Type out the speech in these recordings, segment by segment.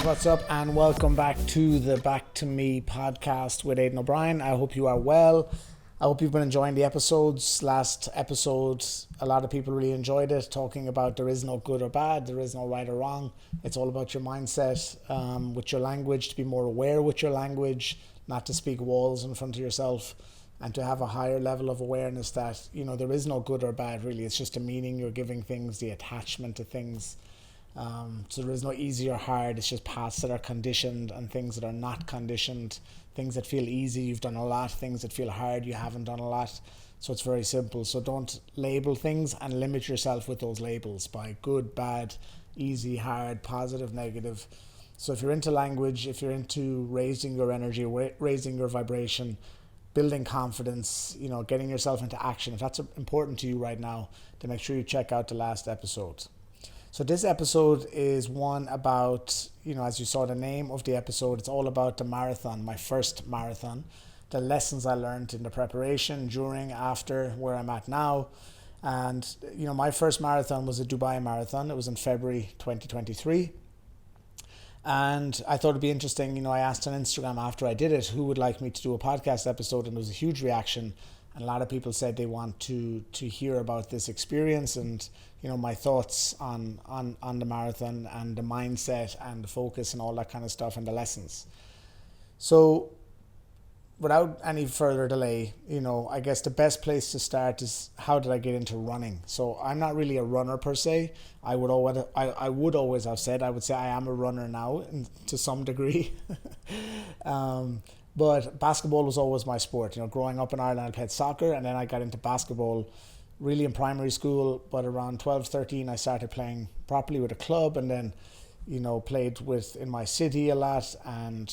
what's up, and welcome back to the Back to Me podcast with Aidan O'Brien. I hope you are well. I hope you've been enjoying the episodes. Last episode, a lot of people really enjoyed it, talking about there is no good or bad, there is no right or wrong. It's all about your mindset with your language, to be more aware with your language, not to speak walls in front of yourself, and to have a higher level of awareness that, you know, there is no good or bad really. It's just a meaning you're giving things, the attachment to things. So there is no easy or hard. It's just paths that are conditioned and things that are not conditioned. Things that feel easy, you've done a lot. Things that feel hard, you haven't done a lot. So it's very simple. So don't label things and limit yourself with those labels by good, bad, easy, hard, positive, negative. So if you're into language, if you're into raising your energy, raising your vibration, building confidence, you know, getting yourself into action, if that's important to you right now, then make sure you check out the last episode. So this episode is one about, you know, as you saw the name of the episode, it's all about the marathon, my first marathon, the lessons I learned in the preparation, during, after, where I'm at now. And, you know, my first marathon was a Dubai marathon. It was in February 2023. And I thought it'd be interesting, you know, I asked on Instagram after I did it, who would like me to do a podcast episode, and there was a huge reaction. And a lot of people said they want to hear about this experience and, you know, my thoughts on the marathon and the mindset and the focus and all that kind of stuff and the lessons. So without any further delay, you know, I guess the best place to start is, how did I get into running? So I'm not really a runner per se. I would always have said, I would say I am a runner now to some degree. But basketball was always my sport. You know, growing up in Ireland, I played soccer, and then I got into basketball really in primary school. But around 12, 13, I started playing properly with a club, and then, you know, played in my city a lot. And,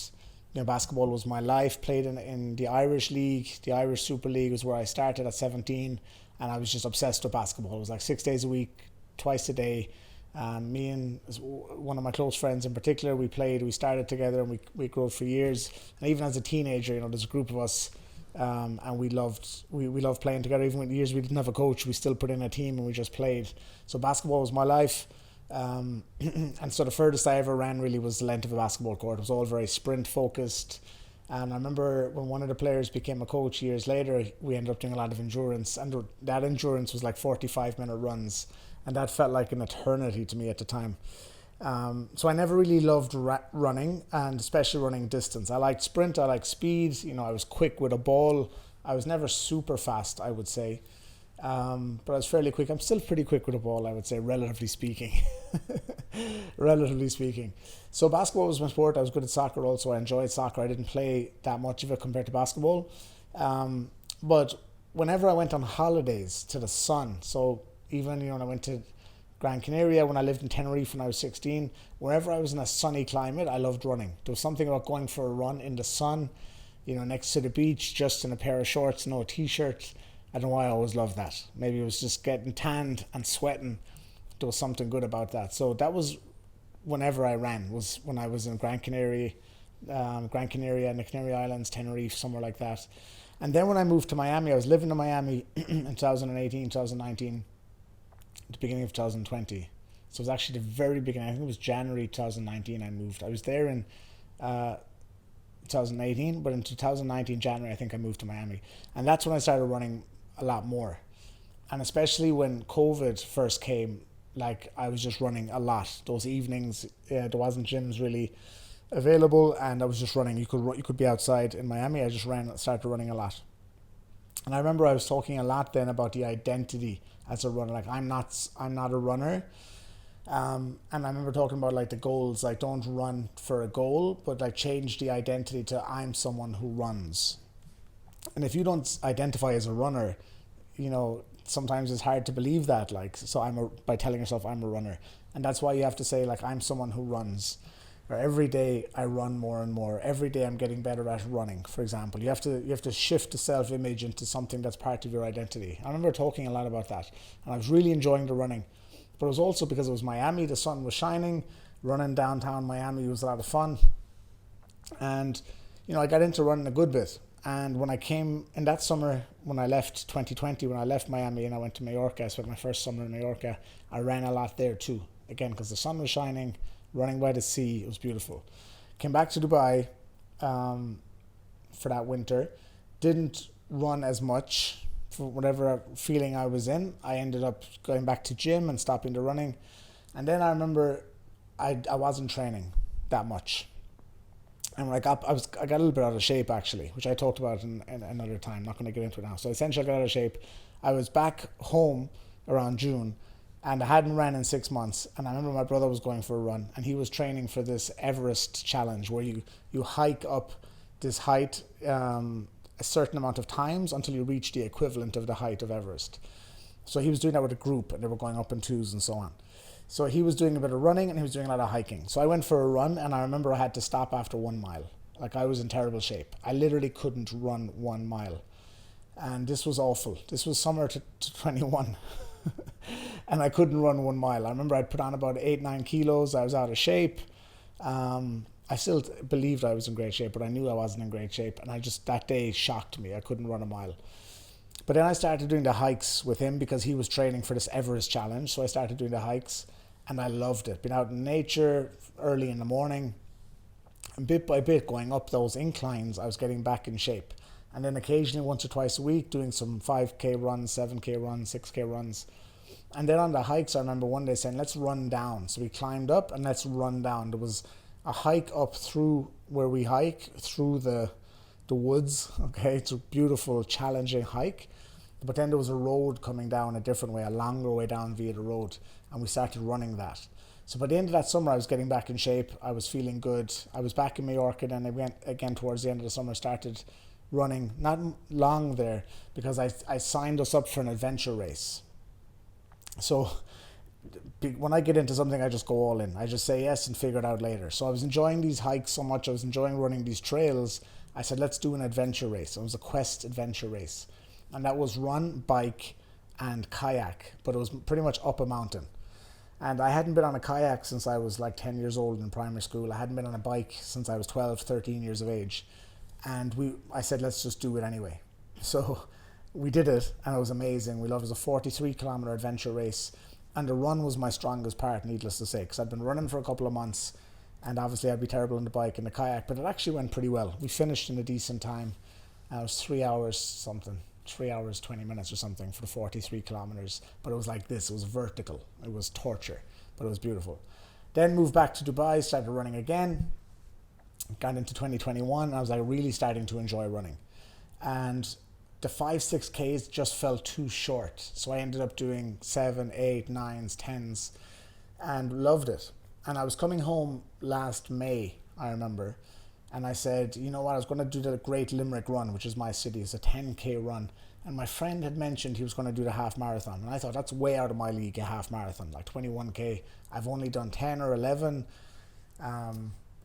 you know, basketball was my life. Played in the Irish League, the Irish Super League was where I started at 17. And I was just obsessed with basketball. It was like 6 days a week, twice a day. Me and one of my close friends in particular, we started together, and we grew for years. And even as a teenager, you know, there's a group of us, and we loved playing together. Even when years we didn't have a coach, we still put in a team and we just played. So basketball was my life. And so the furthest I ever ran really was the length of a basketball court. It was all very sprint focused. And I remember when one of the players became a coach years later, we ended up doing a lot of endurance, and that endurance was like 45-minute runs. And that felt like an eternity to me at the time. So I never really loved running, and especially running distance. I liked sprint, I liked speed. You know, I was quick with a ball. I was never super fast, I would say. But I was fairly quick. I'm still pretty quick with a ball, I would say, relatively speaking. Relatively speaking. So basketball was my sport. I was good at soccer also. I enjoyed soccer. I didn't play that much of it compared to basketball. But whenever I went on holidays to the sun, so even, you know, when I went to Gran Canaria, when I lived in Tenerife when I was 16, wherever I was in a sunny climate, I loved running. There was something about going for a run in the sun, you know, next to the beach, just in a pair of shorts, no t-shirt. I don't know why I always loved that. Maybe it was just getting tanned and sweating. There was something good about that. So that was whenever I ran, was when I was in Gran Canaria, and the Canary Islands, Tenerife, somewhere like that. And then when I moved to Miami, I was living in Miami in 2018, 2019. The beginning of 2020. So it was actually the very beginning. I think it was January 2019 I moved. I was there in 2018, but in 2019 January I think I moved to Miami. And that's when I started running a lot more. And especially when COVID first came, like, I was just running a lot. Those evenings, there wasn't gyms really available, and I was just running. You could be outside in Miami. I just started running a lot. And I remember I was talking a lot then about the identity as a runner. Like, I'm not a runner. And I remember talking about, like, the goals, like, don't run for a goal, but, like, change the identity to I'm someone who runs. And if you don't identify as a runner, you know, sometimes it's hard to believe that, like, so by telling yourself I'm a runner. And that's why you have to say, like, I'm someone who runs. Or every day I run more and more. Every day I'm getting better at running, for example. You have to shift the self-image into something that's part of your identity. I remember talking a lot about that, and I was really enjoying the running. But it was also because it was Miami, the sun was shining, running downtown Miami was a lot of fun. And, you know, I got into running a good bit. And when I came in that summer, when I left 2020, when I left Miami and I went to Mallorca, I spent my first summer in Mallorca, I ran a lot there too. Again, because the sun was shining, running by the sea. It was beautiful. Came back to Dubai for that winter. Didn't run as much for whatever feeling I was in. I ended up going back to gym and stopping the running. And then I remember I wasn't training that much. And I got a little bit out of shape actually, which I talked about in another time. I'm not going to get into it now. So essentially I got out of shape. I was back home around June and I hadn't ran in 6 months. And I remember my brother was going for a run and he was training for this Everest challenge where you hike up this height a certain amount of times until you reach the equivalent of the height of Everest. So he was doing that with a group and they were going up in twos and so on. So he was doing a bit of running and he was doing a lot of hiking. So I went for a run and I remember I had to stop after 1 mile. Like I was in terrible shape. I literally couldn't run 1 mile. And this was awful. This was summer to 21. And I couldn't run 1 mile. I remember I'd put on about 8-9 kilos. I was out of shape. I still believed I was in great shape, but I knew I wasn't in great shape. And that day shocked me. I couldn't run a mile. But then I started doing the hikes with him because he was training for this Everest challenge. So I started doing the hikes and I loved it. Being out in nature early in the morning and bit by bit going up those inclines, I was getting back in shape. And then occasionally once or twice a week doing some 5k runs, 7k runs, 6k runs. And then on the hikes, I remember one day saying, let's run down. So we climbed up and let's run down. There was a hike up through where we hike, through the woods. Okay, it's a beautiful, challenging hike. But then there was a road coming down a different way, a longer way down via the road. And we started running that. So by the end of that summer, I was getting back in shape. I was feeling good. I was back in Mallorca. Then I went again towards the end of the summer, started running. Not long there because I signed us up for an adventure race. So when I get into something, I just go all in. I just say yes and figure it out later. So I was enjoying these hikes so much. I was enjoying running these trails. I said, let's do an adventure race. It was a Quest adventure race. And that was run, bike, and kayak. But it was pretty much up a mountain. And I hadn't been on a kayak since I was like 10 years old in primary school. I hadn't been on a bike since I was 12, 13 years of age. And I said, let's just do it anyway. So we did it, and it was amazing. It was a 43-kilometer adventure race. And the run was my strongest part, needless to say, because I'd been running for a couple of months. And obviously I'd be terrible on the bike and the kayak, but it actually went pretty well. We finished in a decent time. It was 3 hours something, 3 hours, 20 minutes or something for the 43 kilometers. But it was like this, it was vertical. It was torture, but it was beautiful. Then moved back to Dubai, started running again. Got into 2021, and I was like really starting to enjoy running. And the 5-6Ks just felt too short. So I ended up doing 7, 8, 9s, 10s and loved it. And I was coming home last May, I remember, and I said, you know what, I was going to do the Great Limerick Run, which is my city. It's a 10k run. And my friend had mentioned he was going to do the half marathon. And I thought, that's way out of my league, a half marathon, like 21k. I've only done 10 or 11.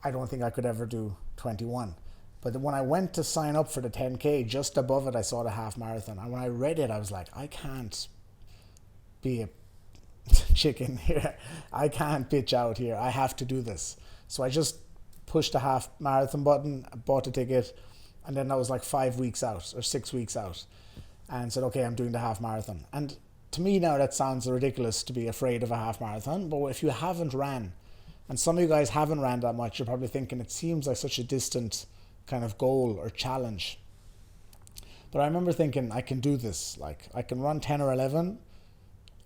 I don't think I could ever do 21. But when I went to sign up for the 10k, just above it, I saw the half marathon. And when I read it, I was like, I can't be a chicken here. I can't bitch out here. I have to do this. So I just pushed the half marathon button, bought a ticket, and then that was like 5 weeks out or 6 weeks out, and said, okay, I'm doing the half marathon. And to me now that sounds ridiculous to be afraid of a half marathon, but if you haven't ran, and some of you guys haven't ran that much, you're probably thinking it seems like such a distant kind of goal or challenge. But I remember thinking, I can do this. Like, I can run 10 or 11.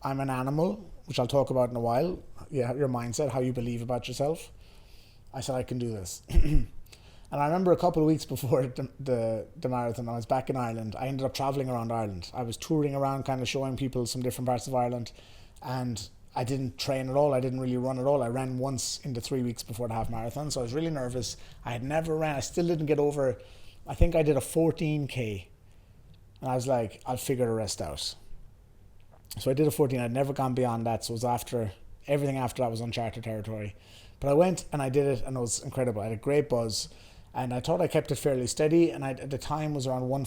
I'm an animal, which I'll talk about in a while. Yeah, your mindset, how you believe about yourself. I said, I can do this. And I remember a couple of weeks before the marathon, I was back in Ireland. I ended up traveling around Ireland. I was touring around, kind of showing people some different parts of Ireland. And I didn't train at all. I didn't really run at all. I ran once in the 3 weeks before the half marathon. So I was really nervous. I had never ran. I still didn't get over, I think I did a 14k. And I was like, I'll figure the rest out. So I did a 14. I'd never gone beyond that. So it was everything after that was uncharted territory. But I went and I did it, and it was incredible. I had a great buzz, and I thought I kept it fairly steady. And at the time was around 1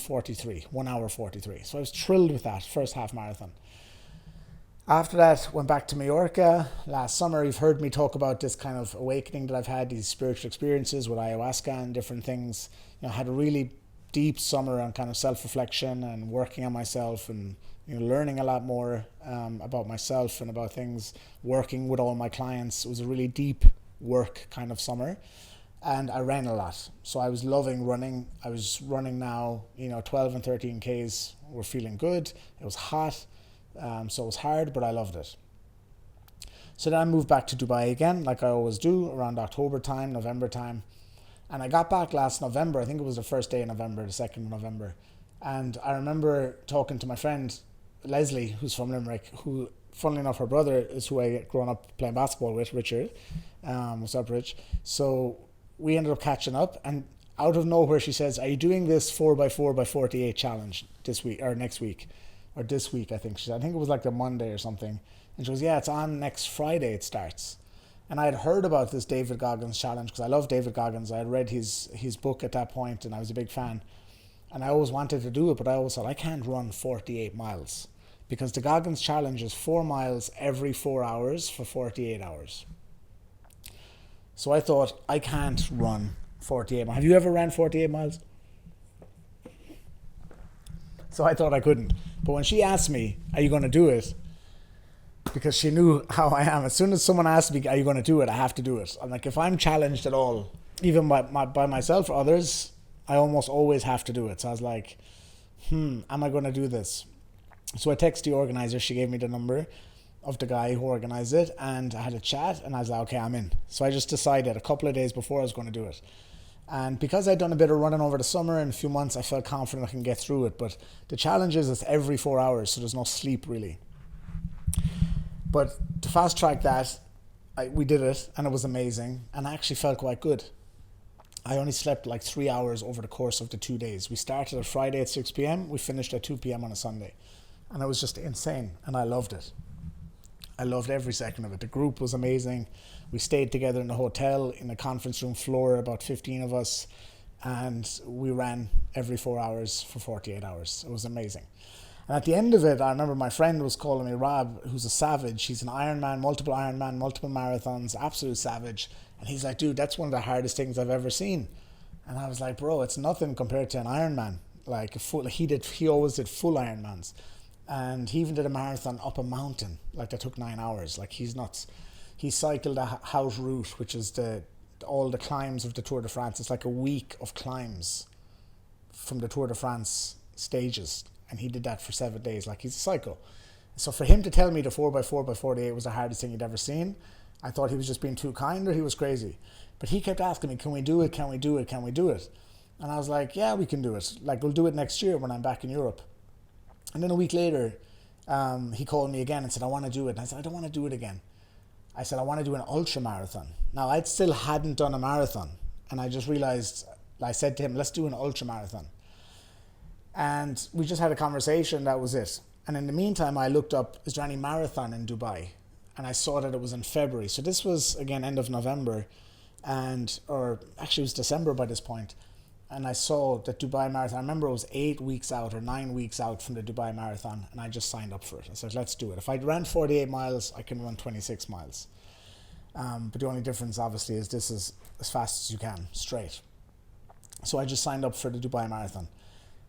hour 43. So I was thrilled with that first half marathon. After that, went back to Mallorca last summer. You've heard me talk about this kind of awakening that I've had, these spiritual experiences with ayahuasca and different things. I had a really deep summer on kind of self-reflection and working on myself, and learning a lot more about myself and about things, working with all my clients. It was a really deep work kind of summer. And I ran a lot. So I was loving running. I was running now, 12 and 13 Ks were feeling good. It was hot, so it was hard, but I loved it. So then I moved back to Dubai again, like I always do, around October time, November time. And I got back last November. I think it was the first day of November, the 2nd of November. And I remember talking to my friend, Leslie, who's from Limerick, who, funnily enough, her brother is who I grown up playing basketball with, Richard. What's up, Rich? So we ended up catching up, and out of nowhere she says, are you doing this 4x4x48 challenge this week or next week? Or this week, I think she said. I think it was like the Monday or something. And she goes, yeah, it's on next Friday it starts. And I had heard about this David Goggins challenge because I love David Goggins. I had read his book at that point and I was a big fan. And I always wanted to do it, but I always thought, I can't run 48 miles. Because the Goggins challenge is 4 miles every 4 hours for 48 hours. So I thought, I can't run 48 miles. Have you ever ran 48 miles? So I thought I couldn't. But when she asked me, are you going to do it? Because she knew how I am. As soon as someone asks me, are you going to do it? I have to do it. I'm like, if I'm challenged at all, even by myself or others, I almost always have to do it. So I was like, am I going to do this? So I texted the organizer. She gave me the number of the guy who organized it, and I had a chat, and I was like, okay, I'm in. So I just decided a couple of days before I was going to do it. And because I'd done a bit of running over the summer and a few months, I felt confident I can get through it. But the challenge is it's every 4 hours, so there's no sleep really. But to fast track that, we did it, and it was amazing, and I actually felt quite good. I only slept like 3 hours over the course of the 2 days. We started on Friday at 6 p.m, we finished at 2 p.m. on a Sunday. And it was just insane, and I loved it. I loved every second of it. The group was amazing. We stayed together in the hotel, in the conference room floor, about 15 of us, and we ran every 4 hours for 48 hours. It was amazing. And at the end of it, I remember my friend was calling me Rob, who's a savage. He's an Ironman, multiple marathons, absolute savage. And he's like, dude, that's one of the hardest things I've ever seen. And I was like, bro, it's nothing compared to an Ironman. Like he always did full Ironmans. And he even did a marathon up a mountain, like that took 9 hours. Like he's nuts. He cycled a house route, which is all the climbs of the Tour de France. It's like a week of climbs from the Tour de France stages. And he did that for 7 days. Like he's a psycho. So for him to tell me the 4x4x48 was the hardest thing he'd ever seen, I thought he was just being too kind or he was crazy. But he kept asking me, can we do it? Can we do it? Can we do it? And I was like, yeah, we can do it. Like we'll do it next year when I'm back in Europe. And then a week later, he called me again and said, I want to do it. And I said, I don't want to do it again. I said, I want to do an ultra marathon. Now, I still hadn't done a marathon. And I just realized, I said to him, let's do an ultra marathon. And we just had a conversation, that was it. And in the meantime, I looked up, is there any marathon in Dubai? And I saw that it was in February. So this was, again, end of November. Or actually it was December by this point. And I saw the Dubai Marathon. I remember it was 8 weeks out or 9 weeks out from the Dubai Marathon, and I just signed up for it. I said, let's do it. If I ran 48 miles, I can run 26 miles. But the only difference, obviously, is this is as fast as you can, straight. So I just signed up for the Dubai Marathon.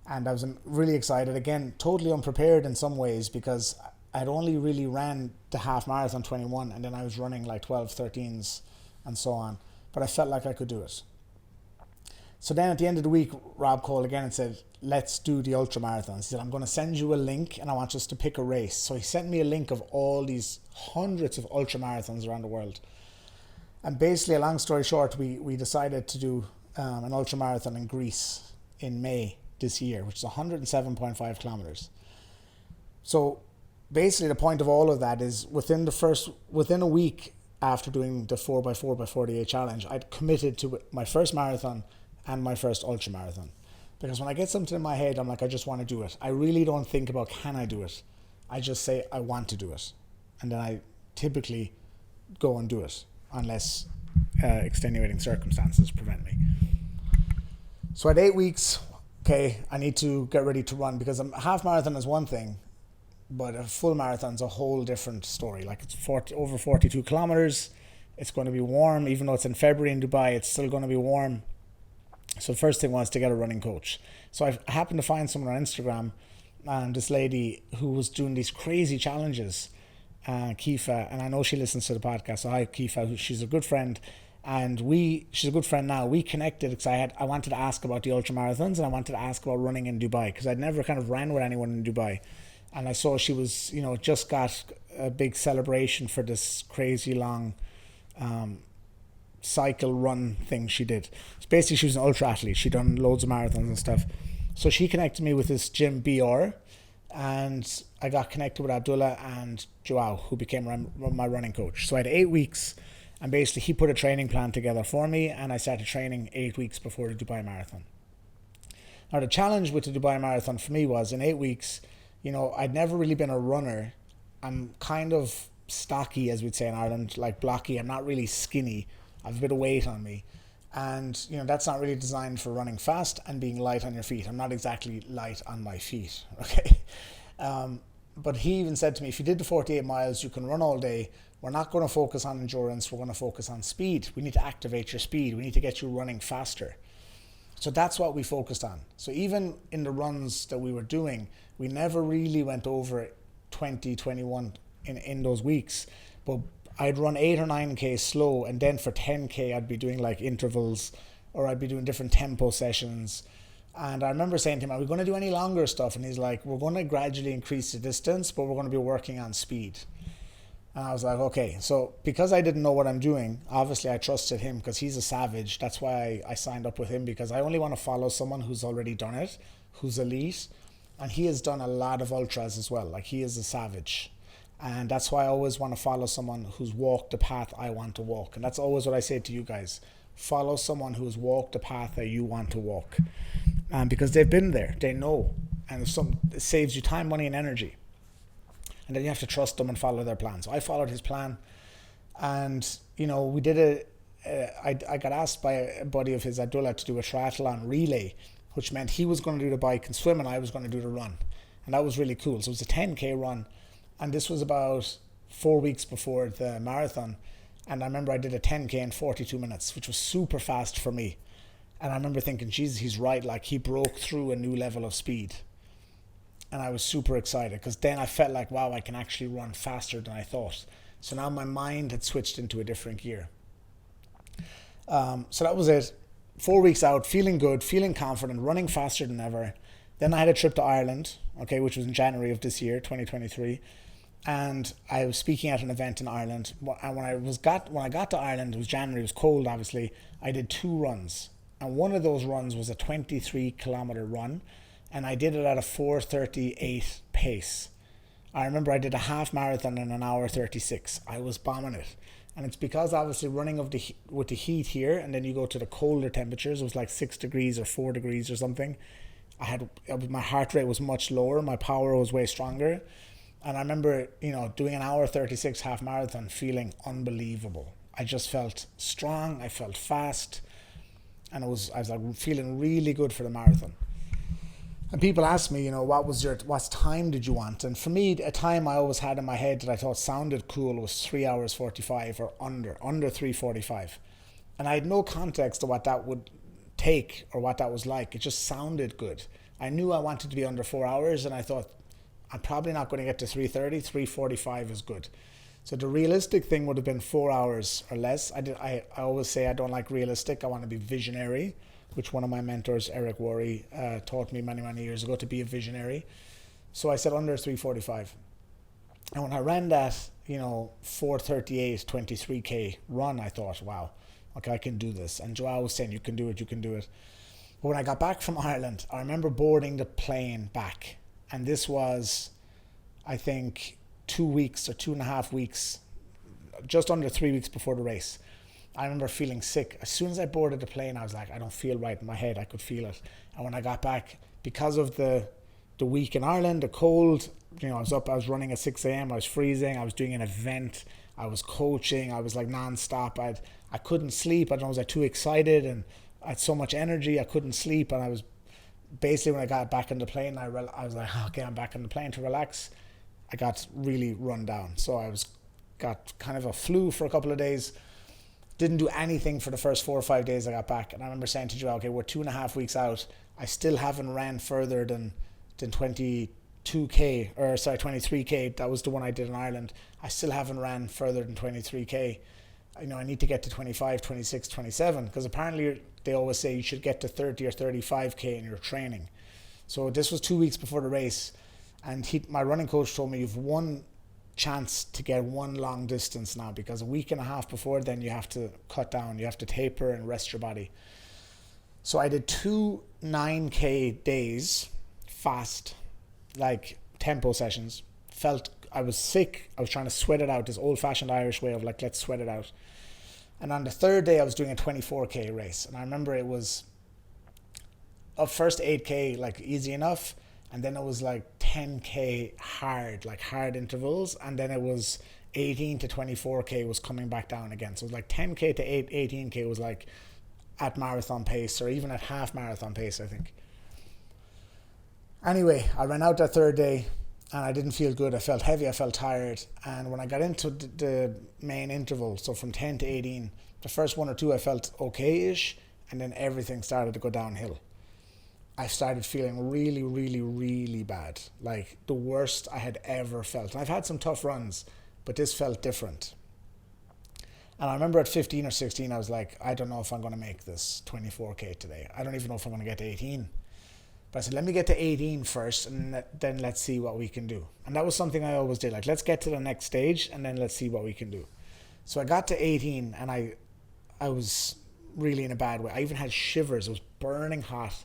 And I was really excited. Again, totally unprepared in some ways because I'd only really ran the half marathon 21, and then I was running like 12, 13s and so on. But I felt like I could do it. So then at the end of the week, Rob called again and said, let's do the ultra marathon. He said, I'm going to send you a link and I want us to pick a race. So he sent me a link of all these hundreds of ultra marathons around the world. And basically, a long story short, we decided to do an ultra marathon in Greece in May this year, which is 107.5 kilometers. So basically the point of all of that is within a week after doing the 4x4x48 challenge, I'd committed to my first marathon and my first ultra marathon. Because when I get something in my head, I'm like, I just want to do it. I really don't think about, can I do it? I just say, I want to do it. And then I typically go and do it, unless extenuating circumstances prevent me. So at 8 weeks, okay, I need to get ready to run, because a half marathon is one thing, but a full marathon is a whole different story. Like it's over 42 kilometers. It's going to be warm. Even though it's in February in Dubai, it's still going to be warm. So the first thing was to get a running coach. So I happened to find someone on Instagram, and this lady who was doing these crazy challenges. Kifa, and I know she listens to the podcast. So hi, Kifa. She's a good friend, and she's a good friend now. We connected because I wanted to ask about the ultra marathons, and I wanted to ask about running in Dubai because I'd never kind of ran with anyone in Dubai, and I saw she was, just got a big celebration for this crazy long cycle run thing she did. So basically, she was an ultra athlete. She'd done loads of marathons and stuff. So she connected me with this Jim BR, and I got connected with Abdullah and Joao, who became my running coach. So I had 8 weeks, and basically he put a training plan together for me, and I started training 8 weeks before the Dubai Marathon. Now the challenge with the Dubai Marathon for me was in 8 weeks, I'd never really been a runner. I'm kind of stocky, as we'd say in Ireland, like blocky. I'm not really skinny. I have a bit of weight on me. And, that's not really designed for running fast and being light on your feet. I'm not exactly light on my feet, okay? But he even said to me, if you did the 48 miles, you can run all day. We're not going to focus on endurance. We're going to focus on speed. We need to activate your speed. We need to get you running faster. So that's what we focused on. So even in the runs that we were doing, we never really went over 20, 21 in those weeks. But I'd run 8 or 9K slow, and then for 10K I'd be doing like intervals, or I'd be doing different tempo sessions. And I remember saying to him, are we going to do any longer stuff? And he's like, we're going to gradually increase the distance, but we're going to be working on speed. And I was like, okay. So because I didn't know what I'm doing, obviously I trusted him because he's a savage. That's why I signed up with him, because I only want to follow someone who's already done it, who's elite. And he has done a lot of ultras as well. Like, he is a savage. And that's why I always want to follow someone who's walked the path I want to walk. And that's always what I say to you guys. Follow someone who has walked the path that you want to walk. Because they've been there. They know. And it saves you time, money, and energy. And then you have to trust them and follow their plan. So I followed his plan. And, we did I got asked by a buddy of his, Abdullah, to do a triathlon relay, which meant he was going to do the bike and swim, and I was going to do the run. And that was really cool. So it was a 10K run. And this was about 4 weeks before the marathon. And I remember I did a 10K in 42 minutes, which was super fast for me. And I remember thinking, Jesus, he's right. Like, he broke through a new level of speed. And I was super excited because then I felt like, wow, I can actually run faster than I thought. So now my mind had switched into a different gear. So that was it. 4 weeks out, feeling good, feeling confident, running faster than ever. Then I had a trip to Ireland, okay, which was in January of this year, 2023. And I was speaking at an event in Ireland. And when I got to Ireland, it was January, it was cold, obviously. I did 2 runs. And one of those runs was a 23-kilometer run. And I did it at a 4:38 pace. I remember I did a half marathon in an hour 36. I was bombing it. And it's because obviously running with the heat here, and then you go to the colder temperatures, it was like 6 degrees or 4 degrees or something. My heart rate was much lower. My power was way stronger. And I remember, doing an hour 36 half marathon feeling unbelievable. I just felt strong. I felt fast. And I was like feeling really good for the marathon. And people ask me, what time did you want? And for me, a time I always had in my head that I thought sounded cool was 3 hours 45 or under 3:45. And I had no context of what that would take or what that was like. It just sounded good. I knew I wanted to be under 4 hours, and I thought, I'm probably not going to get to 3:30, 3:45 is good. So the realistic thing would have been 4 hours or less. I always say I don't like realistic. I want to be visionary, which one of my mentors, Eric Worre, taught me many, many years ago to be a visionary. So I said under 3:45. And when I ran that, 4:38, 23K run, I thought, wow, okay, I can do this. And Joao was saying, you can do it. But when I got back from Ireland, I remember boarding the plane back. And this was, I think, 2 weeks or 2.5 weeks, just under 3 weeks before the race. I remember feeling sick. As soon as I boarded the plane, I was like, I don't feel right in my head. I could feel it. And when I got back, because of the week in Ireland, the cold, I was running at 6 a.m. I was freezing. I was doing an event. I was coaching. I was like nonstop. I couldn't sleep. I don't know, was I too excited? And I had so much energy. I couldn't sleep. And I was basically, when I got back on the plane, I was like, okay, I'm back on the plane to relax. I got really run down. So got kind of a flu for a couple of days. Didn't do anything for the first 4 or 5 days I got back. And I remember saying to Joe, okay, we're 2.5 weeks out. I still haven't ran further than 22 23K. That was the one I did in Ireland. I still haven't ran further than 23K. I need to get to 25, 26, 27, because apparently they always say you should get to 30 or 35K in your training. So this was 2 weeks before the race, and my running coach told me, you've one chance to get one long distance now, because a week and a half before then you have to cut down, you have to taper and rest your body. So I did 2 9K days fast, like tempo sessions. I was sick. I was trying to sweat it out, this old-fashioned Irish way of like, let's sweat it out. And on the third day I was doing a 24K race, and I remember it was first 8K like easy enough, and then it was like 10K hard intervals, and then it was 18 to 24K was coming back down again. So it was like 10K to 18K was like at marathon pace, or even at half marathon pace, I think. Anyway, I ran out that third day and I didn't feel good. I felt heavy, I felt tired. And when I got into the main interval, so from 10 to 18, the first 1 or 2 I felt okay-ish, and then everything started to go downhill. I started feeling really, really, really bad. Like the worst I had ever felt. And I've had some tough runs, but this felt different. And I remember at 15 or 16, I was like, I don't know if I'm going to make this 24K today. I don't even know if I'm going to get to 18. But I said, let me get to 18 first, and then let's see what we can do. And that was something I always did. Like, let's get to the next stage, and then let's see what we can do. So I got to 18, and I was really in a bad way. I even had shivers. It was burning hot.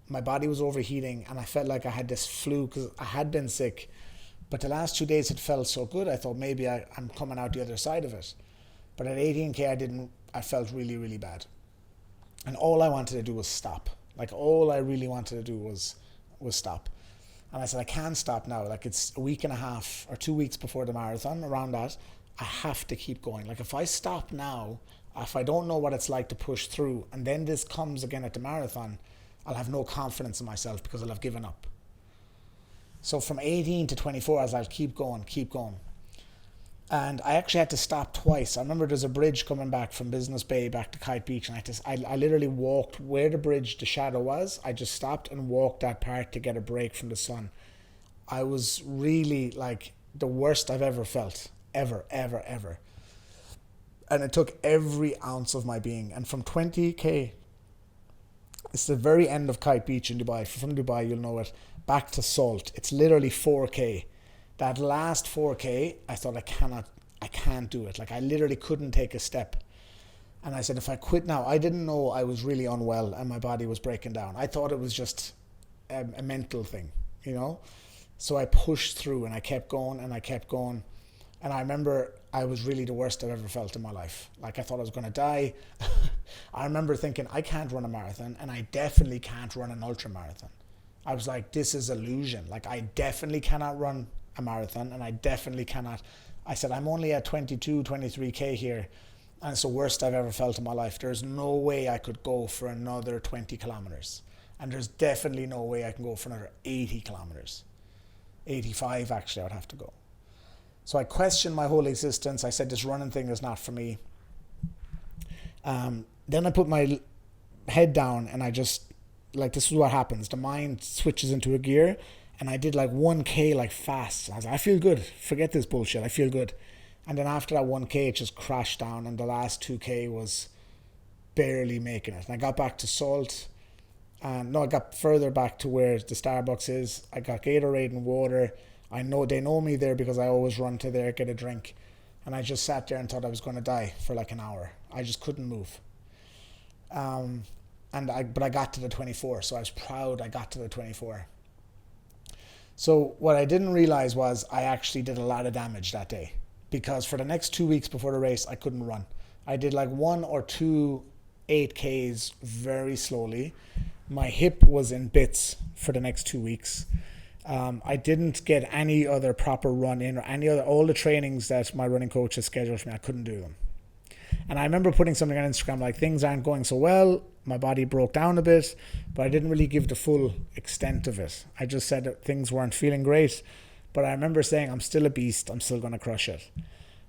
My body was overheating, and I felt like I had this flu because I had been sick. But the last 2 days had felt so good, I thought maybe I'm coming out the other side of it. But at 18K, I felt really, really bad. And all I wanted to do was stop. Like, all I really wanted to do was stop. And I said, I can't stop now. Like, it's a week and a half or 2 weeks before the marathon, around that. I have to keep going. Like, if I stop now, if I don't know what it's like to push through, and then this comes again at the marathon, I'll have no confidence in myself because I'll have given up. So from 18 to 24, I was like, keep going. And I actually had to stop twice. I remember there's a bridge coming back from Business Bay back to Kite Beach, and I literally walked where the shadow was. I just stopped and walked that part to get a break from the sun. I was really like the worst I've ever felt. Ever. And it took every ounce of my being. And from 20K, it's the very end of Kite Beach in Dubai. From Dubai, you'll know it. Back to Salt. It's literally 4K. That last 4K, I thought I can't do it. Like, I literally couldn't take a step. And I said, if I quit now, I didn't know I was really unwell and my body was breaking down. I thought it was just a mental thing, So I pushed through and I kept going. And I remember I was really the worst I've ever felt in my life. Like, I thought I was going to die. I remember thinking, I can't run a marathon, and I definitely can't run an ultra marathon. I was like, this is illusion. Like, I definitely cannot run a marathon, and I definitely cannot. I said, I'm only at 22, 23K here, and it's the worst I've ever felt in my life. There's no way I could go for another 20 kilometers. And there's definitely no way I can go for another 80 kilometers. 85, actually, I would have to go. So I questioned my whole existence. I said, this running thing is not for me. Then I put my head down, and I just, like, this is what happens. The mind switches into a gear, and I did like 1K like fast. I was like, I feel good. Forget this bullshit. I feel good. And then after that 1K, it just crashed down, and the last 2K was barely making it. And I got back to Salt. I got further back to where the Starbucks is. I got Gatorade and water. I know they know me there because I always run to there, get a drink. And I just sat there and thought I was going to die for like an hour. I just couldn't move. But I got to the 24, so I was proud I got to the 24. So what I didn't realize was I actually did a lot of damage that day, because for the next 2 weeks before the race, I couldn't run. I did like 1 or 2 8Ks very slowly. My hip was in bits for the next 2 weeks. I didn't get any other proper run in, or all the trainings that my running coach has scheduled for me, I couldn't do them. And I remember putting something on Instagram like, things aren't going so well. My body broke down a bit, but I didn't really give the full extent of it. I just said that things weren't feeling great. But I remember saying, I'm still a beast. I'm still going to crush it.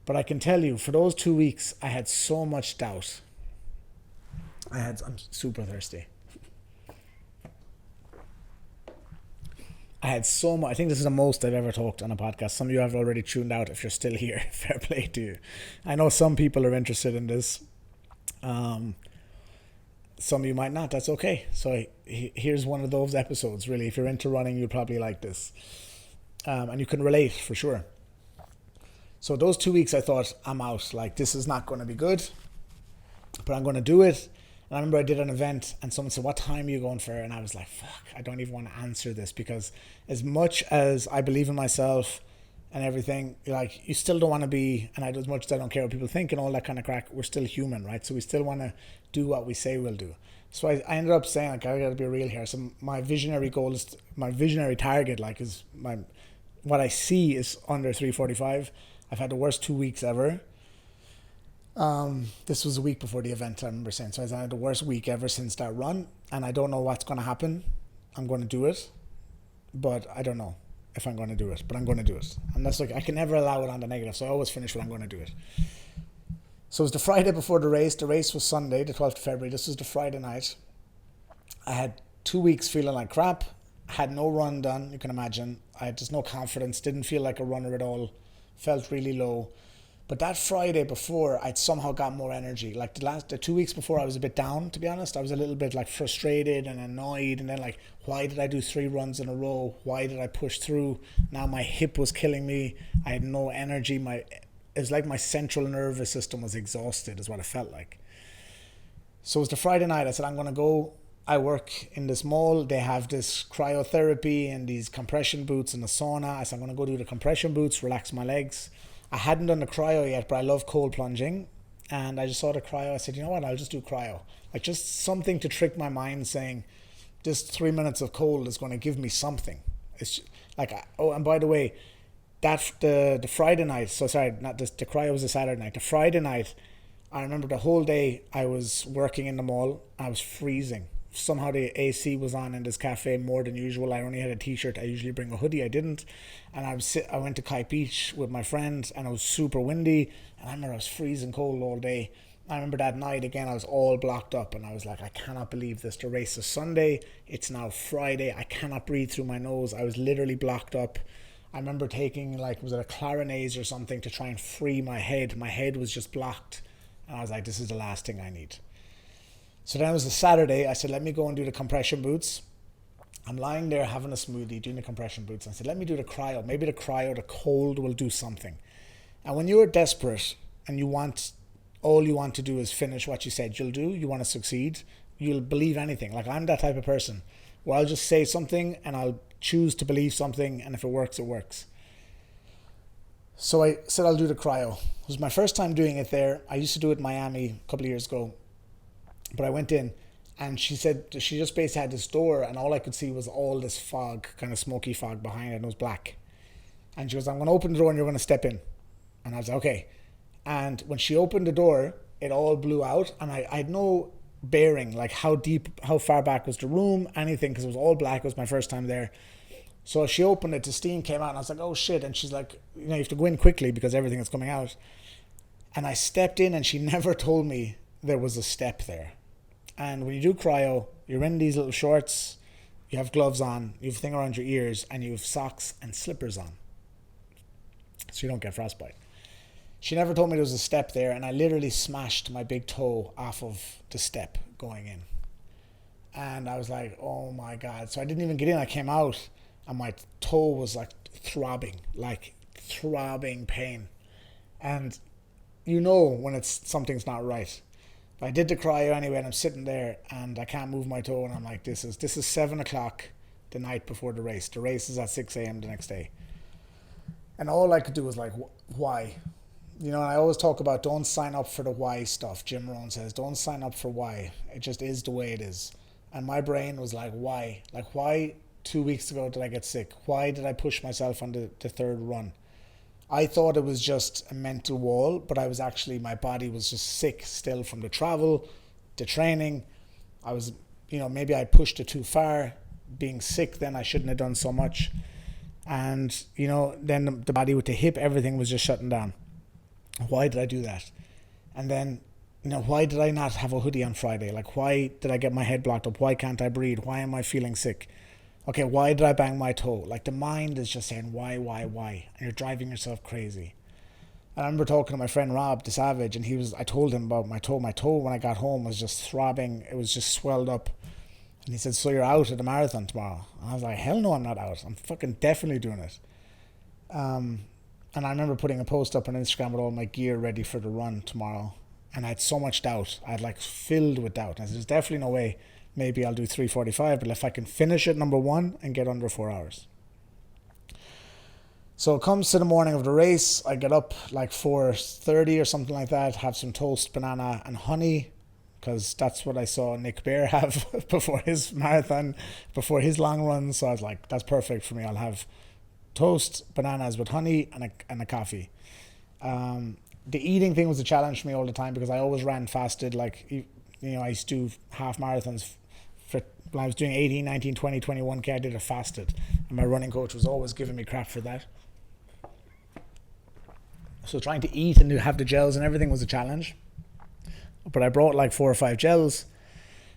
But I can tell you, for those 2 weeks, I had so much doubt. I'm super thirsty. I had so much. I think this is the most I've ever talked on a podcast. Some of you have already tuned out if you're still here. Fair play to you. I know some people are interested in this. Some of you might not. That's okay. So here's one of those episodes, really. If you're into running, you'll probably like this. And you can relate for sure. So those 2 weeks, I thought, I'm out. Like, this is not going to be good, but I'm going to do it. And I remember I did an event and someone said, what time are you going for? And I was like, fuck, I don't even want to answer this, because as much as I believe in myself and everything, like, you still don't want to be, and as much as I don't care what people think and all that kind of crack, we're still human, right? So we still want to do what we say we'll do. So I ended up saying, like, I got to be real here. So my visionary goal is, my visionary target, like, is what I see is under 3:45. I've had the worst 2 weeks ever. This was a week before the event, I remember saying. So I had the worst week ever since that run, and I don't know what's going to happen. I'm going to do it, but I don't know if I'm going to do it, but I'm going to do it. And that's like, I can never allow it on the negative, so I always finish when I'm going to do it. So it was the Friday before the race. The race was Sunday, the 12th of February. This was the Friday night. I had 2 weeks feeling like crap. I had no run done, you can imagine. I had just no confidence, didn't feel like a runner at all, felt really low. But that Friday before, I'd somehow got more energy. Like the 2 weeks before, I was a bit down, to be honest. I was a little bit like frustrated and annoyed. And then like, why did I do 3 runs in a row? Why did I push through? Now my hip was killing me. I had no energy. It was like my central nervous system was exhausted, is what it felt like. So it was the Friday night. I said, I'm going to go. I work in this mall. They have this cryotherapy and these compression boots and the sauna. I said, I'm going to go do the compression boots, relax my legs. I hadn't done the cryo yet, but I love cold plunging. And I just saw the cryo. I said, you know what? I'll just do cryo. Like, just something to trick my mind, saying this 3 minutes of cold is going to give me something. It's just, like, oh, and by the way, that the Friday night, so sorry, not the cryo was a Saturday night. The Friday night, I remember the whole day I was working in the mall. I was freezing. Somehow the AC was on in this cafe more than usual. I only had a t-shirt. I usually bring a hoodie. I didn't. And I went to Kite Beach with my friends, and it was super windy. And I remember I was freezing cold all day. I remember that night again, I was all blocked up, and I was like, I cannot believe this. The race is Sunday. It's now Friday. I cannot breathe through my nose. I was literally blocked up. I remember taking, like, was it a Clarinase or something to try and free my head. My head was just blocked. And I was like, this is the last thing I need. So then it was a Saturday. I said, let me go and do the compression boots. I'm lying there having a smoothie, doing the compression boots. I said, let me do the cryo. Maybe the cold will do something. And when you're desperate and all you want to do is finish what you said you'll do, you want to succeed, you'll believe anything. Like, I'm that type of person where I'll just say something and I'll choose to believe something. And if it works, it works. So I said, I'll do the cryo. It was my first time doing it there. I used to do it in Miami a couple of years ago. But I went in, and she said she just basically had this door, and all I could see was all this fog, kind of smoky fog behind it, and it was black. And she goes, I'm going to open the door and you're going to step in. And I was like, okay. And when she opened the door, it all blew out, and I had no bearing, like how far back was the room, anything, because it was all black. It was my first time there. So she opened it, the steam came out, and I was like, oh shit. And she's like, you have to go in quickly because everything is coming out. And I stepped in, and she never told me there was a step there. And when you do cryo, you're in these little shorts, you have gloves on, you have a thing around your ears, and you have socks and slippers on, so you don't get frostbite. She never told me there was a step there, and I literally smashed my big toe off of the step going in. And I was like, oh my God. So I didn't even get in. I came out, and my toe was like throbbing pain. And you know when something's not right. I did the cryo anyway, and I'm sitting there, and I can't move my toe, and I'm like, this is 7 o'clock the night before the race. The race is at 6 a.m. the next day. And all I could do was like, why? You know, and I always talk about don't sign up for the why stuff. Jim Rohn says, don't sign up for why. It just is the way it is. And my brain was like, why? Like, why 2 weeks ago did I get sick? Why did I push myself on the third run? I thought it was just a mental wall, but my body was just sick still from the travel, the training. I was, maybe I pushed it too far. Being sick, then I shouldn't have done so much. And, then the body with the hip, everything was just shutting down. Why did I do that? And then, why did I not have a hoodie on Friday? Like, why did I get my head blocked up? Why can't I breathe? Why am I feeling sick? Okay, why did I bang my toe? Like the mind is just saying why, and you're driving yourself crazy. And I remember talking to my friend Rob, the Savage, and I told him about my toe. My toe when I got home was just throbbing. It was just swelled up. And he said, so you're out at the marathon tomorrow? And I was like, hell no, I'm not out. I'm fucking definitely doing it. And I remember putting a post up on Instagram with all my gear ready for the run tomorrow. And I had so much doubt. I had like filled with doubt. And I said, there's definitely no way. Maybe I'll do 3:45, but if I can finish it number one and get under 4 hours. So it comes to the morning of the race. I get up like 4:30 or something like that, have some toast, banana and honey, because that's what I saw Nick Bear have before his marathon, before his long run. So I was like, that's perfect for me. I'll have toast, bananas with honey and a coffee. The eating thing was a challenge for me all the time because I always ran fasted. Like, you know, I used to do half marathons. When I was doing 18, 19, 20, 21K, I did it fasted. And my running coach was always giving me crap for that. So trying to eat and have the gels and everything was a challenge. But I brought like 4 or 5 gels.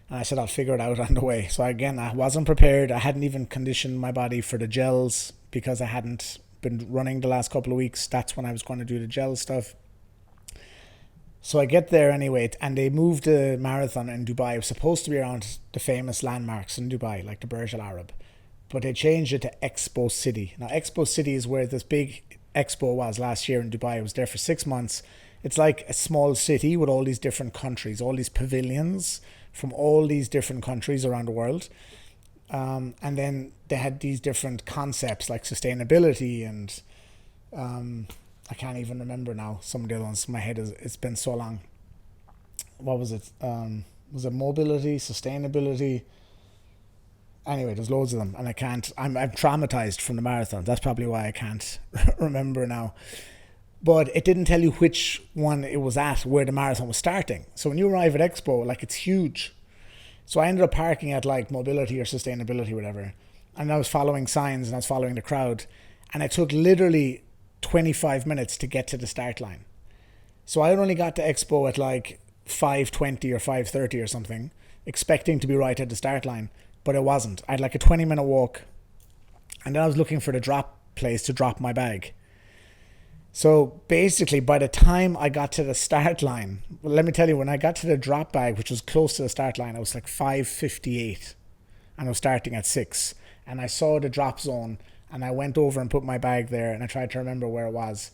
And I said, I'll figure it out on the way. So again, I wasn't prepared. I hadn't even conditioned my body for the gels because I hadn't been running the last couple of weeks. That's when I was going to do the gel stuff. So I get there anyway, and they moved the marathon in Dubai. It was supposed to be around the famous landmarks in Dubai, like the Burj Al Arab. But they changed it to Expo City. Now, Expo City is where this big expo was last year in Dubai. I was there for 6 months. It's like a small city with all these different countries, all these pavilions from all these different countries around the world. And then they had these different concepts like sustainability and I can't even remember now some of the other ones. My head it's been so long. What was it? Was it mobility, sustainability? Anyway, there's loads of them, and I'm traumatized from the marathon. That's probably why I can't remember now. But it didn't tell you which one it was at, where the marathon was starting. So when you arrive at Expo, like, it's huge. So I ended up parking at like mobility or sustainability, whatever. And I was following signs and I was following the crowd. And it took literally 25 minutes to get to the start line. So I only got to Expo at like 5:20 or 5:30 or something, expecting to be right at the start line, but it wasn't. I had like a 20-minute walk, and then I was looking for the drop place to drop my bag. So basically, by the time I got to the start line, well, let me tell you, when I got to the drop bag, which was close to the start line, I was like 5:58, and I was starting at 6, and I saw the drop zone. And I went over and put my bag there, and I tried to remember where it was.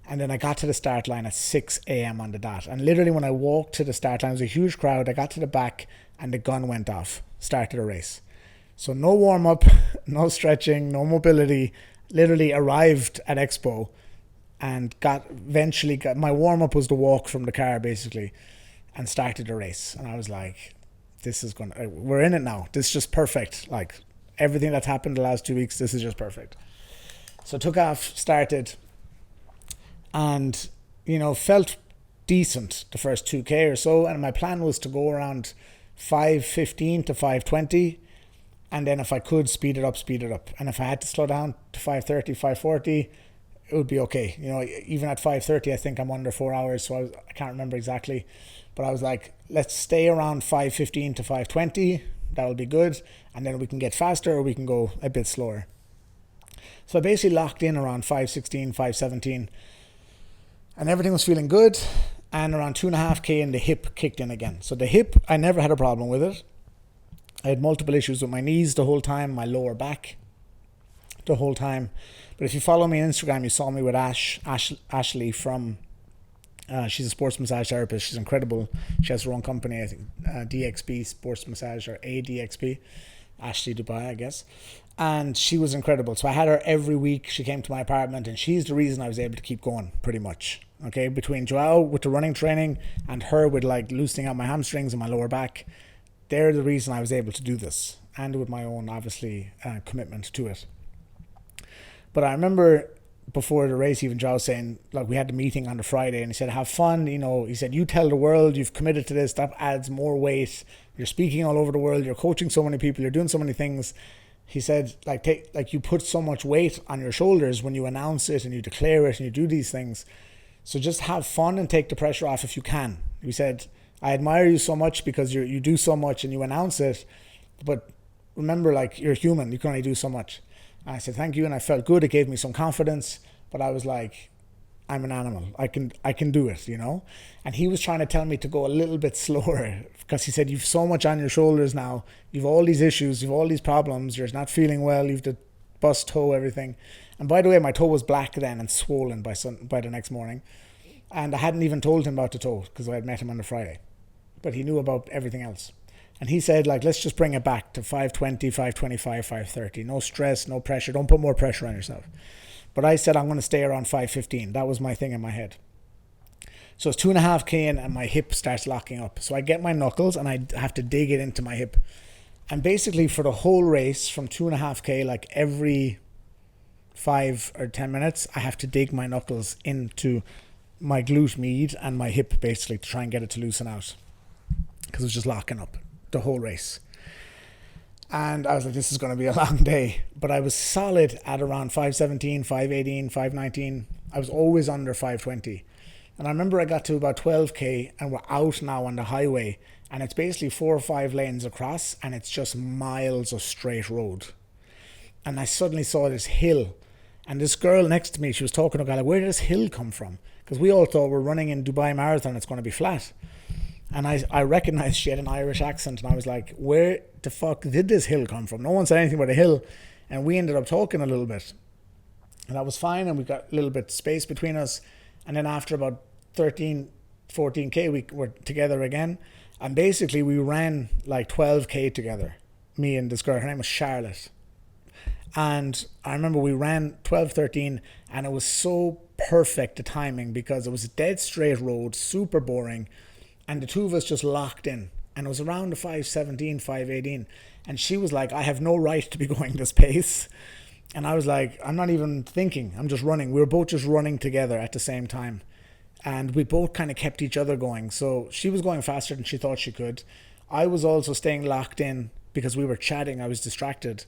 And then I got to the start line at 6 a.m. on the dot. And literally when I walked to the start line, it was a huge crowd. I got to the back and the gun went off. Started a race. So no warm-up, no stretching, no mobility. Literally arrived at Expo and eventually got my warm-up was the walk from the car, basically, and started a race. And I was like, we're in it now. This is just perfect. Like, everything that's happened the last 2 weeks, this is just perfect. So took off, started, and, you know, felt decent the first 2K or so. And my plan was to go around 5:15 to 5:20. And then if I could, speed it up. And if I had to slow down to 5:30, 5:40, it would be okay. You know, even at 5:30, I think I'm under 4 hours. So I can't remember exactly. But I was like, let's stay around 5:15 to 5:20. That'll be good. And then we can get faster or we can go a bit slower. So I basically locked in around 5:16, 5:17. And everything was feeling good. And around 2.5K in the hip kicked in again. So the hip, I never had a problem with it. I had multiple issues with my knees the whole time, my lower back the whole time. But if you follow me on Instagram, you saw me with Ashley from, she's a sports massage therapist. She's incredible. She has her own company, I think, DXP Sports Massage, or ADXP, Ashley Dubai, I guess. And she was incredible. So I had her every week. She came to my apartment, and she's the reason I was able to keep going, pretty much. Okay, between Joao with the running training and her with like loosening up my hamstrings and my lower back, they're the reason I was able to do this, and with my own, obviously, commitment to it. But I remember before the race, even Joao saying, like, we had the meeting on the Friday, and he said, have fun, you know. He said, you tell the world you've committed to this. That adds more weight. You're speaking all over the world. You're coaching so many people. You're doing so many things. He said, you put so much weight on your shoulders when you announce it and you declare it and you do these things. So just have fun and take the pressure off if you can. He said, I admire you so much because you do so much and you announce it, but remember, like, you're human, you can only do so much. And I said, thank you. And I felt good. It gave me some confidence, but I was like, I'm an animal. I can do it, you know? And he was trying to tell me to go a little bit slower because he said, you've so much on your shoulders now. You've all these issues. You've all these problems. You're not feeling well. You've the bust toe, everything. And by the way, my toe was black then and swollen by the next morning. And I hadn't even told him about the toe because I had met him on the Friday. But he knew about everything else. And he said, like, let's just bring it back to 520, 525, 530. No stress, no pressure. Don't put more pressure on yourself. But I said I'm going to stay around 515. That was my thing in my head. So it's 2.5K in and my hip starts locking up. So I get my knuckles and I have to dig it into my hip. And basically for the whole race from 2.5K, like every 5 or 10 minutes, I have to dig my knuckles into my glute med and my hip basically to try and get it to loosen out. Because it was just locking up the whole race. And I was like, this is going to be a long day. But I was solid at around 517, 518, 519. I was always under 520. And I remember I got to about 12K and we're out now on the highway. And it's basically 4 or 5 lanes across and it's just miles of straight road. And I suddenly saw this hill. And this girl next to me, she was talking to a guy like, where did this hill come from? Because we all thought we're running in Dubai Marathon, it's going to be flat. And I recognized she had an Irish accent and I was like, where the fuck did this hill come from? No one said anything about a hill. And we ended up talking a little bit. And that was fine and we got a little bit space between us. And then after about 13, 14K, we were together again. And basically we ran like 12K together, me and this girl. Her name was Charlotte. And I remember we ran 12, 13 and it was so perfect, the timing, because it was a dead straight road, super boring. And the two of us just locked in. And it was around the 517, 518. And she was like, I have no right to be going this pace. And I was like, I'm not even thinking. I'm just running. We were both just running together at the same time. And we both kind of kept each other going. So she was going faster than she thought she could. I was also staying locked in because we were chatting. I was distracted.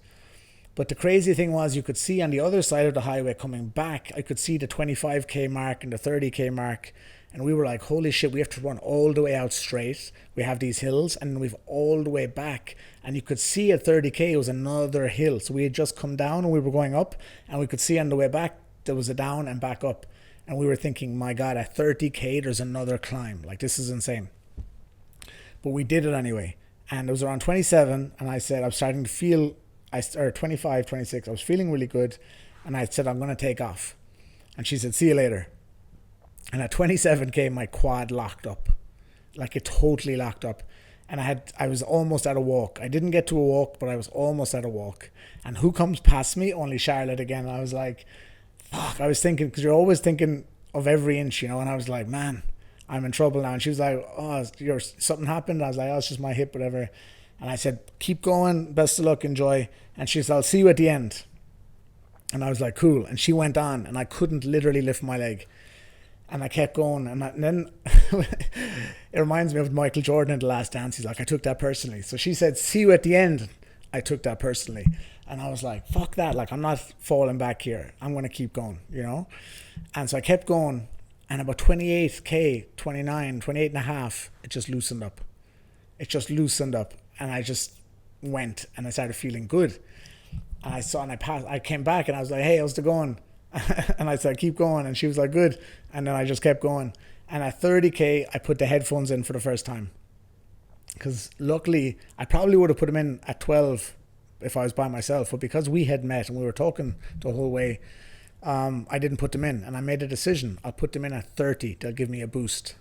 But the crazy thing was you could see on the other side of the highway coming back, I could see the 25K mark and the 30K mark. And we were like, holy shit, we have to run all the way out straight. We have these hills and we've all the way back. And you could see at 30K, it was another hill. So we had just come down and we were going up. And we could see on the way back, there was a down and back up. And we were thinking, my God, at 30K, there's another climb. Like, this is insane. But we did it anyway. And it was around 27. And I said, I'm starting to feel, or 25, 26. I was feeling really good. And I said, I'm going to take off. And she said, see you later. And at 27K, my quad locked up. Like, it totally locked up. And I was almost at a walk. I didn't get to a walk, but I was almost at a walk. And who comes past me? Only Charlotte again. And I was like, fuck. I was thinking, because you're always thinking of every inch, you know. And I was like, man, I'm in trouble now. And she was like, oh, something happened. I was like, oh, it's just my hip, whatever. And I said, keep going. Best of luck. Enjoy. And she said, I'll see you at the end. And I was like, cool. And she went on. And I couldn't literally lift my leg. And I kept going. And then it reminds me of Michael Jordan in The Last Dance. He's like, I took that personally. So she said, see you at the end. I took that personally. And I was like, fuck that. Like, I'm not falling back here. I'm going to keep going, you know? And so I kept going. And about 28K, 29, 28 and a half, it just loosened up. It just loosened up. And I just went and I started feeling good. And I came back and I was like, hey, how's it going? And I said, keep going. And she was like, good. And then I just kept going. And at 30K, I put the headphones in for the first time. Because luckily, I probably would have put them in at 12 if I was by myself. But because we had met and we were talking the whole way, I didn't put them in. And I made a decision. I'll put them in at 30. They'll give me a boost.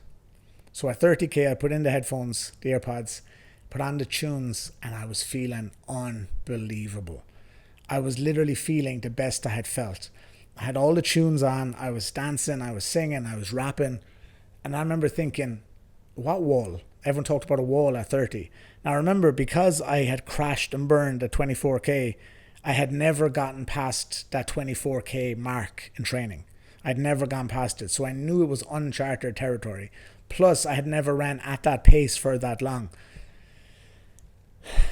So at 30K, I put in the headphones, the AirPods, put on the tunes, and I was feeling unbelievable. I was literally feeling the best I had felt. I had all the tunes on, I was dancing, I was singing, I was rapping. And I remember thinking, what wall? Everyone talked about a wall at 30. Now remember, because I had crashed and burned at 24K, I had never gotten past that 24K mark in training. I'd never gone past it. So I knew it was uncharted territory. Plus, I had never ran at that pace for that long.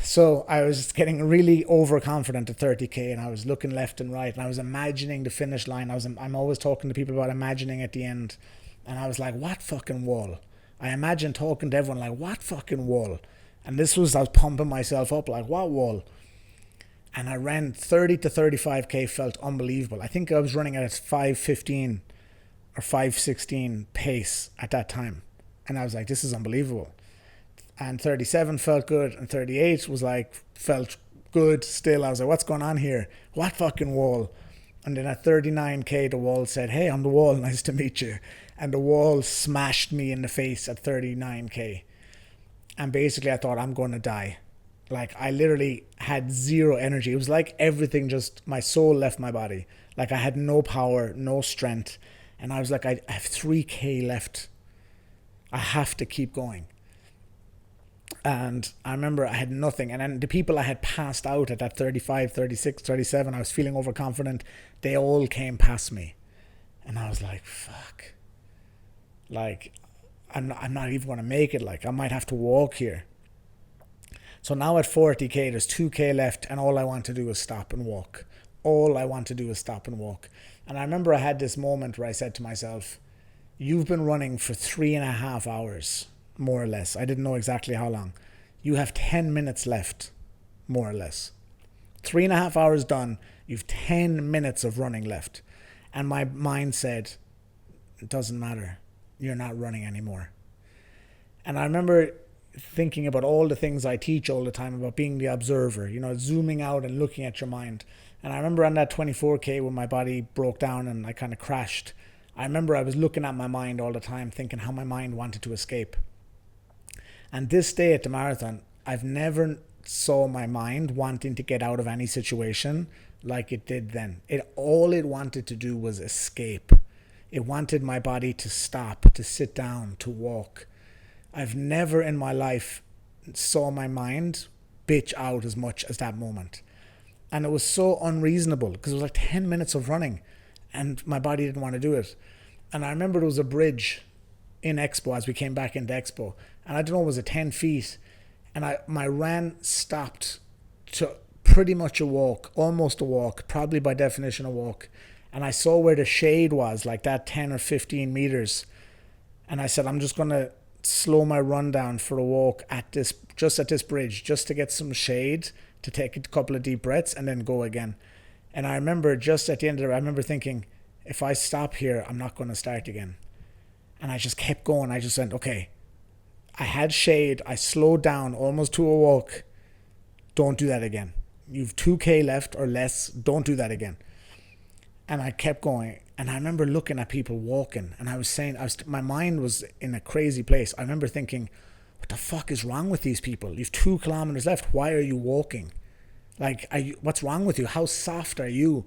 So I was getting really overconfident at 30K and I was looking left and right and I was imagining the finish line. I'm always talking to people about imagining at the end. And I was like, what fucking wall? I imagined talking to everyone like, what fucking wall? And I was pumping myself up like, what wall? And I ran 30 to 35k, felt unbelievable. I think I was running at a 5:15 or 5:16 pace at that time. And I was like, this is unbelievable. And 37 felt good, and 38 was like, felt good still. I was like, what's going on here? What fucking wall? And then at 39k, the wall said, hey, I'm the wall, nice to meet you. And the wall smashed me in the face at 39k. And basically I thought, I'm going to die. Like, I literally had zero energy. It was like everything just, my soul left my body. Like, I had no power, no strength. And I was like, I have 3k left. I have to keep going. And I remember I had nothing. And then the people I had passed out at that 35, 36, 37, I was feeling overconfident. They all came past me. And I was like, fuck. Like, I'm not even going to make it. Like, I might have to walk here. So now at 40k, there's 2k left, and all I want to do is stop and walk. All I want to do is stop and walk. And I remember I had this moment where I said to myself, you've been running for 3.5 hours, more or less. I didn't know exactly how long. You have 10 minutes left, more or less. 3.5 hours done, you've 10 minutes of running left. And my mind said, it doesn't matter. You're not running anymore. And I remember thinking about all the things I teach all the time about being the observer, you know, zooming out and looking at your mind. And I remember on that 24k when my body broke down and I kind of crashed, I remember I was looking at my mind all the time, thinking how my mind wanted to escape. And this day at the marathon, I've never saw my mind wanting to get out of any situation like it did then. All it wanted to do was escape. It wanted my body to stop, to sit down, to walk. I've never in my life saw my mind bitch out as much as that moment. And it was so unreasonable because it was like 10 minutes of running and my body didn't want to do it. And I remember there was a bridge in Expo as we came back into Expo. And I don't know, was it 10 feet? And my run stopped to pretty much a walk, almost a walk, probably by definition a walk. And I saw where the shade was, like that 10 or 15 meters. And I said, I'm just going to slow my run down for a walk at this bridge, just to get some shade, to take a couple of deep breaths and then go again. And I remember just at the end of it, I remember thinking, if I stop here, I'm not going to start again. And I just kept going. I just went, okay, I had shade. I slowed down almost to a walk. Don't do that again. You've 2k left or less. Don't do that again. And I kept going. And I remember looking at people walking. And I was saying, my mind was in a crazy place. I remember thinking, what the fuck is wrong with these people? You've 2 kilometers left. Why are you walking? Like, what's wrong with you? How soft are you?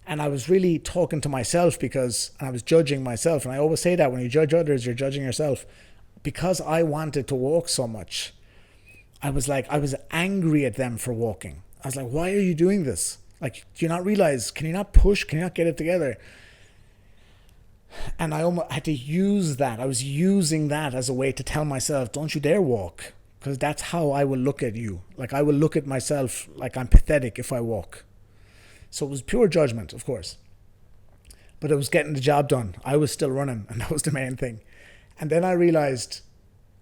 And I was really talking to myself and I was judging myself. And I always say that when you judge others, you're judging yourself. Because I wanted to walk so much, I was angry at them for walking. I was like, why are you doing this? Like, do you not realize, can you not push? Can you not get it together? And I almost had to use that. I was using that as a way to tell myself, don't you dare walk. Because that's how I will look at you. Like, I will look at myself like I'm pathetic if I walk. So it was pure judgment, of course. But it was getting the job done. I was still running, and that was the main thing. And then I realized,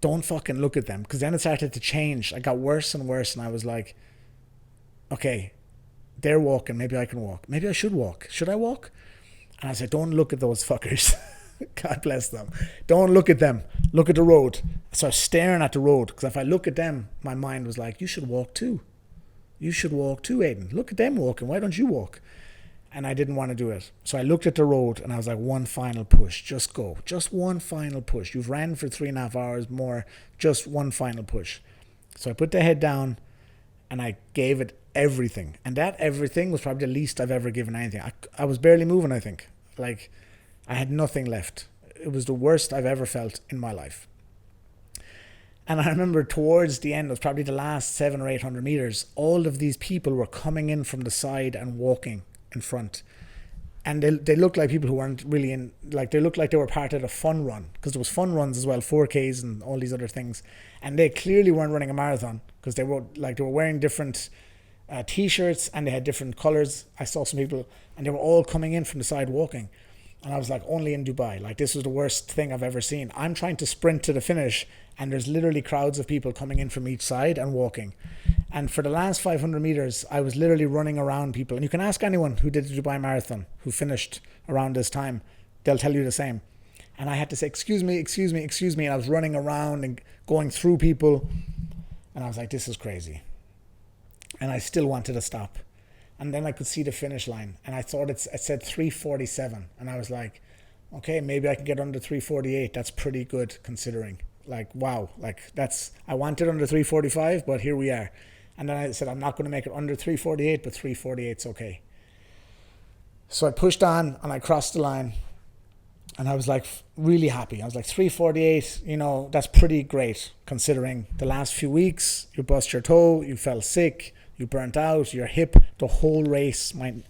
don't fucking look at them. Because then it started to change. I got worse and worse, and I was like, okay, they're walking. Maybe I can walk. Maybe I should walk. Should I walk? And I said, don't look at those fuckers. God bless them. Don't look at them. Look at the road. So I was staring at the road. Because if I look at them, my mind was like, you should walk too. You should walk too, Aidan. Look at them walking. Why don't you walk? And I didn't want to do it. So I looked at the road and I was like, one final push. Just go. Just one final push. You've ran for 3.5 hours more. Just one final push. So I put the head down and I gave it everything. And that everything was probably the least I've ever given anything. I was barely moving, I think. Like, I had nothing left. It was the worst I've ever felt in my life. And I remember towards the end, it was probably the last 700 or 800 meters, all of these people were coming in from the side and walking in front. And they looked like people who weren't really in, like, they looked like they were part of the fun run, because there was fun runs as well, 4Ks and all these other things. And they clearly weren't running a marathon, because they were wearing different t-shirts and they had different colors. I saw some people and they were all coming in from the side walking. And I was like, only in Dubai. Like, this was the worst thing I've ever seen. I'm trying to sprint to the finish and there's literally crowds of people coming in from each side and walking. And for the last 500 meters, I was literally running around people. And you can ask anyone who did the Dubai Marathon, who finished around this time, they'll tell you the same. And I had to say, excuse me, excuse me, excuse me. And I was running around and going through people. And I was like, this is crazy. And I still wanted to stop. And then I could see the finish line. And I thought it said 3:47. And I was like, okay, maybe I can get under 3:48. That's pretty good considering. Like, wow. Like, I wanted under 3:45, but here we are. And then I said, I'm not going to make it under 3:48, but 3:48's okay. So I pushed on and I crossed the line. And I was like really happy. I was like 3:48, you know, that's pretty great considering the last few weeks, you bust your toe, you fell sick, you burnt out, your hip, the whole race, my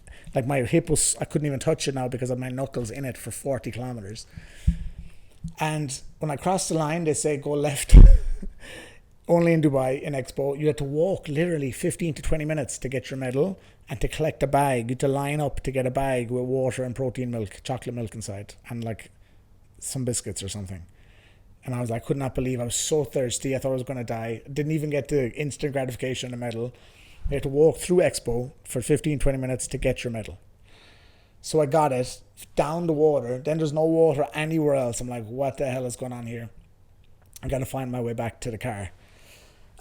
hip was, I couldn't even touch it now because of my knuckles in it for 40 kilometers. And when I crossed the line, they say go left. Only in Dubai, in Expo, you had to walk literally 15 to 20 minutes to get your medal and to collect a bag. You had to line up to get a bag with water and protein milk, chocolate milk inside, and like some biscuits or something. And I could not believe, I was so thirsty. I thought I was going to die. Didn't even get the instant gratification of the medal. You had to walk through Expo for 15, 20 minutes to get your medal. So I got it, down the water. Then there's no water anywhere else. I'm like, what the hell is going on here? I got to find my way back to the car.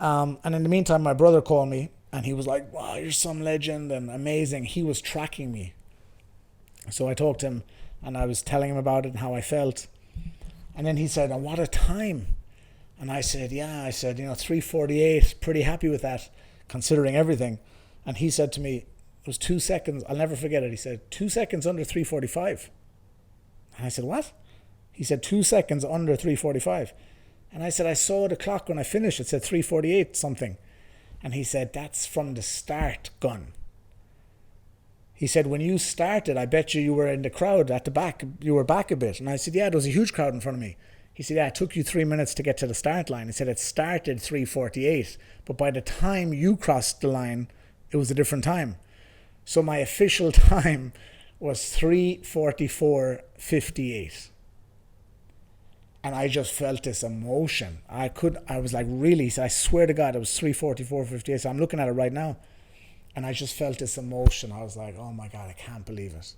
And in the meantime, my brother called me and he was like, wow, you're some legend and amazing. He was tracking me. So I talked to him and I was telling him about it and how I felt. And then he said, oh, what a time. And I said, yeah, 3:48, pretty happy with that, considering everything. And he said to me, it was 2 seconds, I'll never forget it. He said, 2 seconds under 3:45. And I said, what? He said, 2 seconds under 3:45. And I said, I saw the clock when I finished. It said 3:48 something. And he said, that's from the start gun. He said, when you started, I bet you were in the crowd at the back. You were back a bit. And I said, yeah, there was a huge crowd in front of me. He said, yeah, it took you 3 minutes to get to the start line. He said, it started 3:48. But by the time you crossed the line, it was a different time. So my official time was 3:44:58. And I just felt this emotion. I was like, really? He said, I swear to God, it was 3:44:58. So I'm looking at it right now. And I just felt this emotion. I was like, oh my God, I can't believe it.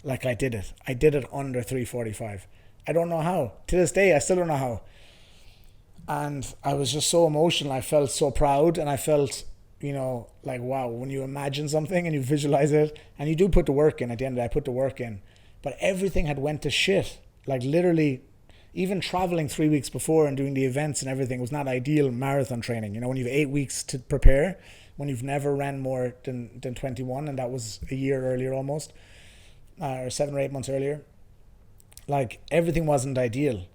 Like I did it. I did it under 3:45. I don't know how. To this day, I still don't know how. And I was just so emotional. I felt so proud. And I felt, like, wow, when you imagine something and you visualize it, and you do put the work in. At the end of the day, I put the work in. But everything had went to shit. Like literally, even traveling 3 weeks before and doing the events and everything was not ideal marathon training. When you have 8 weeks to prepare, when you've never ran more than 21, and that was a year earlier almost, or 7 or 8 months earlier. Like everything wasn't ideal,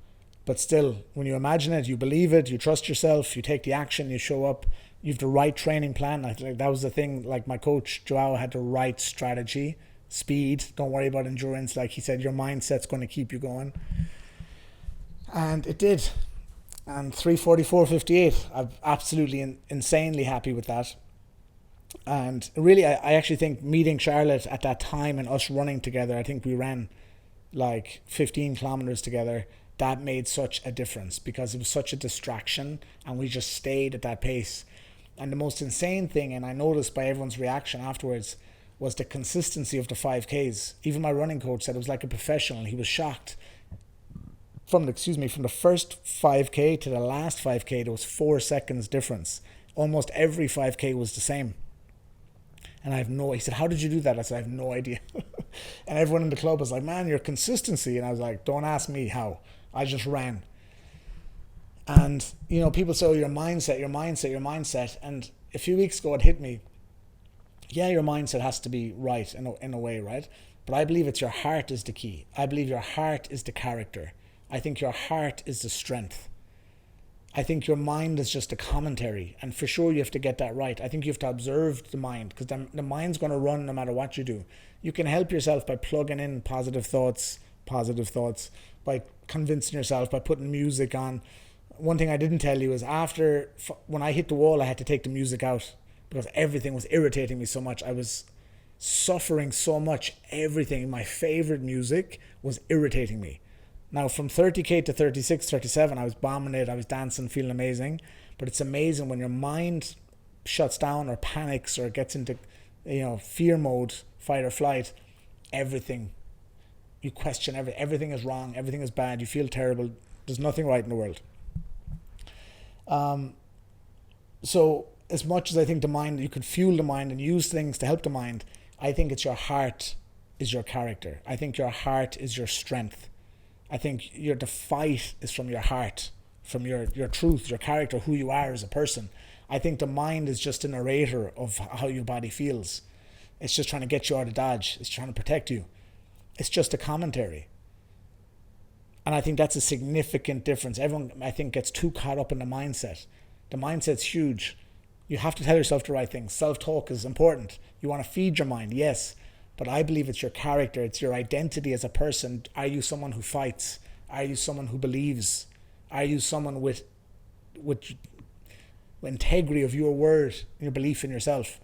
but still, when you imagine it, you believe it, you trust yourself, you take the action, you show up, you have the right training plan. I think that was the thing. Like my coach Joao had the right strategy, speed. Don't worry about endurance. Like he said, your mindset's going to keep you going. And it did. And 3:44:58, I'm absolutely insanely happy with that. And really, I actually think meeting Charlotte at that time and us running together, I think we ran like 15 kilometers together. That made such a difference because it was such a distraction and we just stayed at that pace. And the most insane thing, and I noticed by everyone's reaction afterwards, was the consistency of the 5Ks. Even my running coach said it was like a professional. He was shocked. From the first 5K to the last 5K, there was 4 seconds difference. Almost every 5K was the same. And he said, how did you do that? I said, I have no idea. And everyone in the club was like, man, your consistency. And I was like, don't ask me how. I just ran. And, people say, oh, your mindset. And a few weeks ago, it hit me. Yeah, your mindset has to be right in a way, right? But I believe it's your heart is the key. I believe your heart is the character. I think your heart is the strength. I think your mind is just a commentary. And for sure, you have to get that right. I think you have to observe the mind because the mind's going to run no matter what you do. You can help yourself by plugging in positive thoughts, by convincing yourself, by putting music on. One thing I didn't tell you is when I hit the wall, I had to take the music out because everything was irritating me so much. I was suffering so much. Everything, my favorite music was irritating me. Now, from 30K to 36, 37, I was bombing it. I was dancing, feeling amazing. But it's amazing when your mind shuts down or panics or gets into, fear mode, fight or flight, everything, you question everything is wrong, everything is bad, you feel terrible, there's nothing right in the world. So as much as I think the mind, you could fuel the mind and use things to help the mind, I think it's your heart is your character. I think your heart is your strength. I think the fight is from your heart, from your truth, your character, who you are as a person. I think the mind is just a narrator of how your body feels. It's just trying to get you out of dodge. It's trying to protect you. It's just a commentary. And I think that's a significant difference. Everyone, I think, gets too caught up in the mindset. The mindset's huge. You have to tell yourself the right things. Self-talk is important. You want to feed your mind, yes. But I believe it's your character. It's your identity as a person. Are you someone who fights? Are you someone who believes? Are you someone with integrity of your word, your belief in yourself?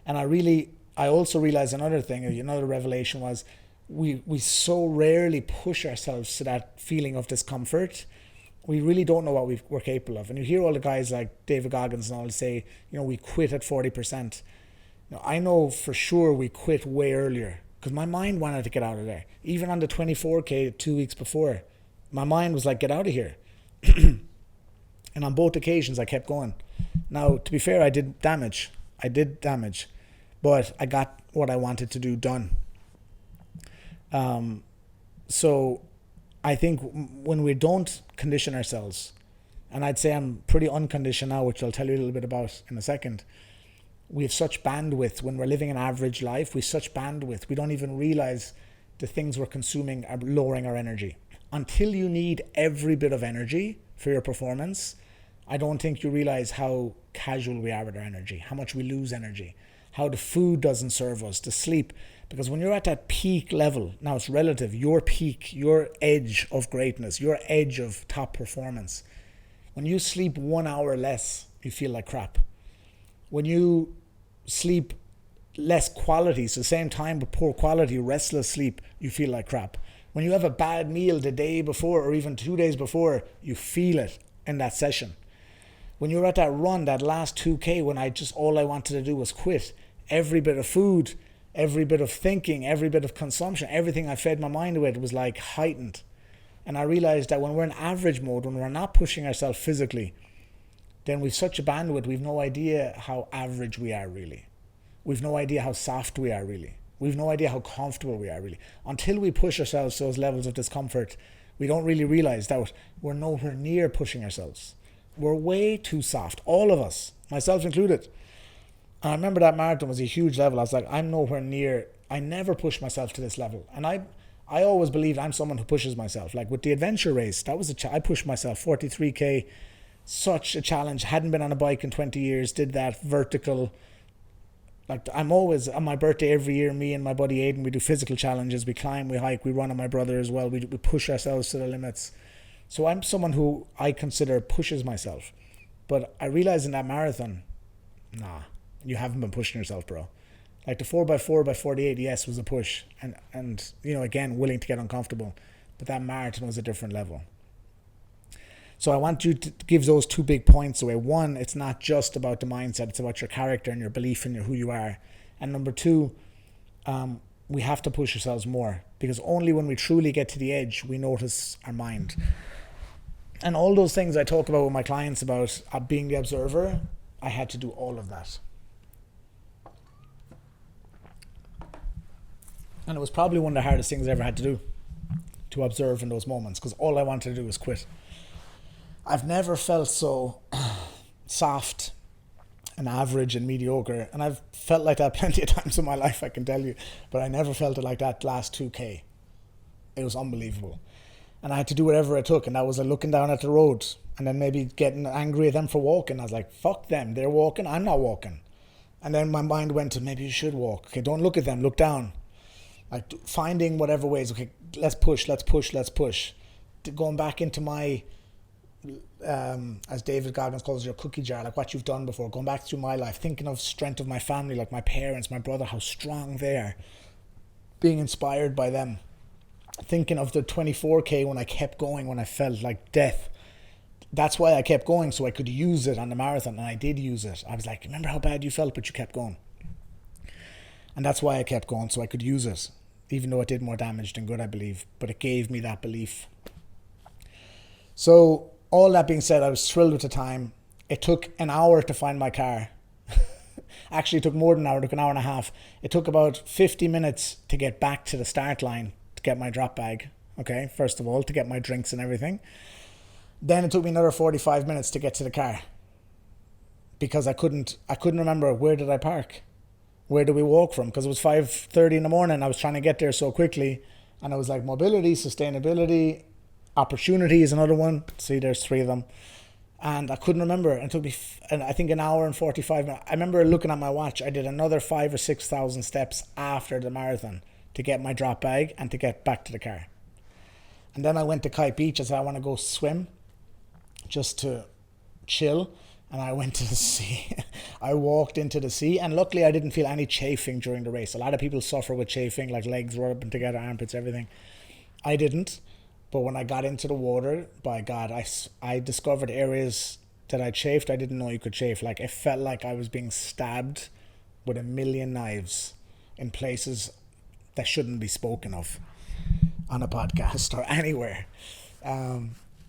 And I also realized another thing, another revelation was we so rarely push ourselves to that feeling of discomfort. We really don't know what we're capable of. And you hear all the guys like David Goggins and all say, we quit at 40%. Now, I know for sure we quit way earlier because my mind wanted to get out of there. Even on the 24K 2 weeks before, my mind was like, get out of here. And on both occasions, I kept going. Now, to be fair, I did damage, but I got what I wanted to do done. So I think when we don't condition ourselves, and I'd say I'm pretty unconditioned now, which I'll tell you a little bit about in a second. We have such bandwidth when we're living an average life. We have such bandwidth. We don't even realize the things we're consuming are lowering our energy. Until you need every bit of energy for your performance, I don't think you realize how casual we are with our energy, how much we lose energy, how the food doesn't serve us, the sleep. Because when you're at that peak level, now it's relative, your peak, your edge of greatness, your edge of top performance, when you sleep 1 hour less, you feel like crap. When you sleep less quality, so same time but poor quality, restless sleep, you feel like crap. When you have a bad meal the day before or even 2 days before, you feel it in that session. When you're at that run, that last 2K, when all I wanted to do was quit, every bit of food, every bit of thinking, every bit of consumption, everything I fed my mind with was like heightened. And I realized that when we're in average mode, when we're not pushing ourselves physically, then we've such a bandwidth, we've no idea how average we are really. We've no idea how soft we are really. We've no idea how comfortable we are really. Until we push ourselves to those levels of discomfort, we don't really realize that we're nowhere near pushing ourselves. We're way too soft, all of us, myself included. And I remember that marathon was a huge level. I was like, I'm nowhere near, I never pushed myself to this level. And I always believed I'm someone who pushes myself. Like with the adventure race, that was I pushed myself, 43K, such a challenge. Hadn't been on a bike in 20 years, did that vertical. Like I'm always, on my birthday every year, me and my buddy Aidan, we do physical challenges. We climb, we hike, we run on my brother as well. We push ourselves to the limits. So I'm someone who I consider pushes myself. But I realized in that marathon, nah, you haven't been pushing yourself, bro. Like the 4x4 by 48, yes, was a push. And again, willing to get uncomfortable. But that marathon was a different level. So I want you to give those 2 big points away. 1, it's not just about the mindset. It's about your character and your belief in who you are. And number 2, we have to push ourselves more. Because only when we truly get to the edge, we notice our mind. And all those things I talk about with my clients about being the observer, I had to do all of that. And it was probably one of the hardest things I ever had to do, to observe in those moments, because all I wanted to do was quit. I've never felt so soft and average and mediocre, and I've felt like that plenty of times in my life, I can tell you, but I never felt it like that last 2K. It was unbelievable. And I had to do whatever it took, and that was like looking down at the road and then maybe getting angry at them for walking. I was like, fuck them, they're walking, I'm not walking. And then my mind went to, maybe you should walk. Okay, don't look at them, look down. Like finding whatever ways, okay, let's push. Going back into my, as David Goggins calls it, your cookie jar, like what you've done before, going back through my life, thinking of strength of my family, like my parents, my brother, how strong they are, being inspired by them. Thinking of the 24K when I kept going, when I felt like death. that's why I kept going, so I could use it on the marathon, and I did use it. I was like, remember how bad you felt, but you kept going. And that's why I kept going, so I could use it, even though it did more damage than good, I believe. But it gave me that belief. So all that being said, I was thrilled with the time. It took an hour to find my car. Actually, it took more than an hour. It took an hour and a half. It took about 50 minutes to get back to the start line to get my drop bag. Okay, first of all, to get my drinks and everything. Then it took me another 45 minutes to get to the car, because I couldn't remember, where did I park? Where do we walk from? Because it was 5:30 in the morning. I was trying to get there so quickly, and I was like, mobility, sustainability, opportunity is another one. See, there's 3 of them. And I couldn't remember. It took me, I think, an hour and 45 minutes. I remember looking at my watch. I did another 5,000 or 6,000 steps after the marathon to get my drop bag and to get back to the car. And then I went to Kite Beach. I said, I want to go swim just to chill. And I went to the sea. I walked into the sea, and luckily I didn't feel any chafing during the race. A lot of people suffer with chafing, like legs rubbing together, armpits, everything. I didn't. But when I got into the water, by God, I discovered areas that I chafed I didn't know you could chafe. Like, it felt like I was being stabbed with a million knives in places that shouldn't be spoken of on a podcast or anywhere.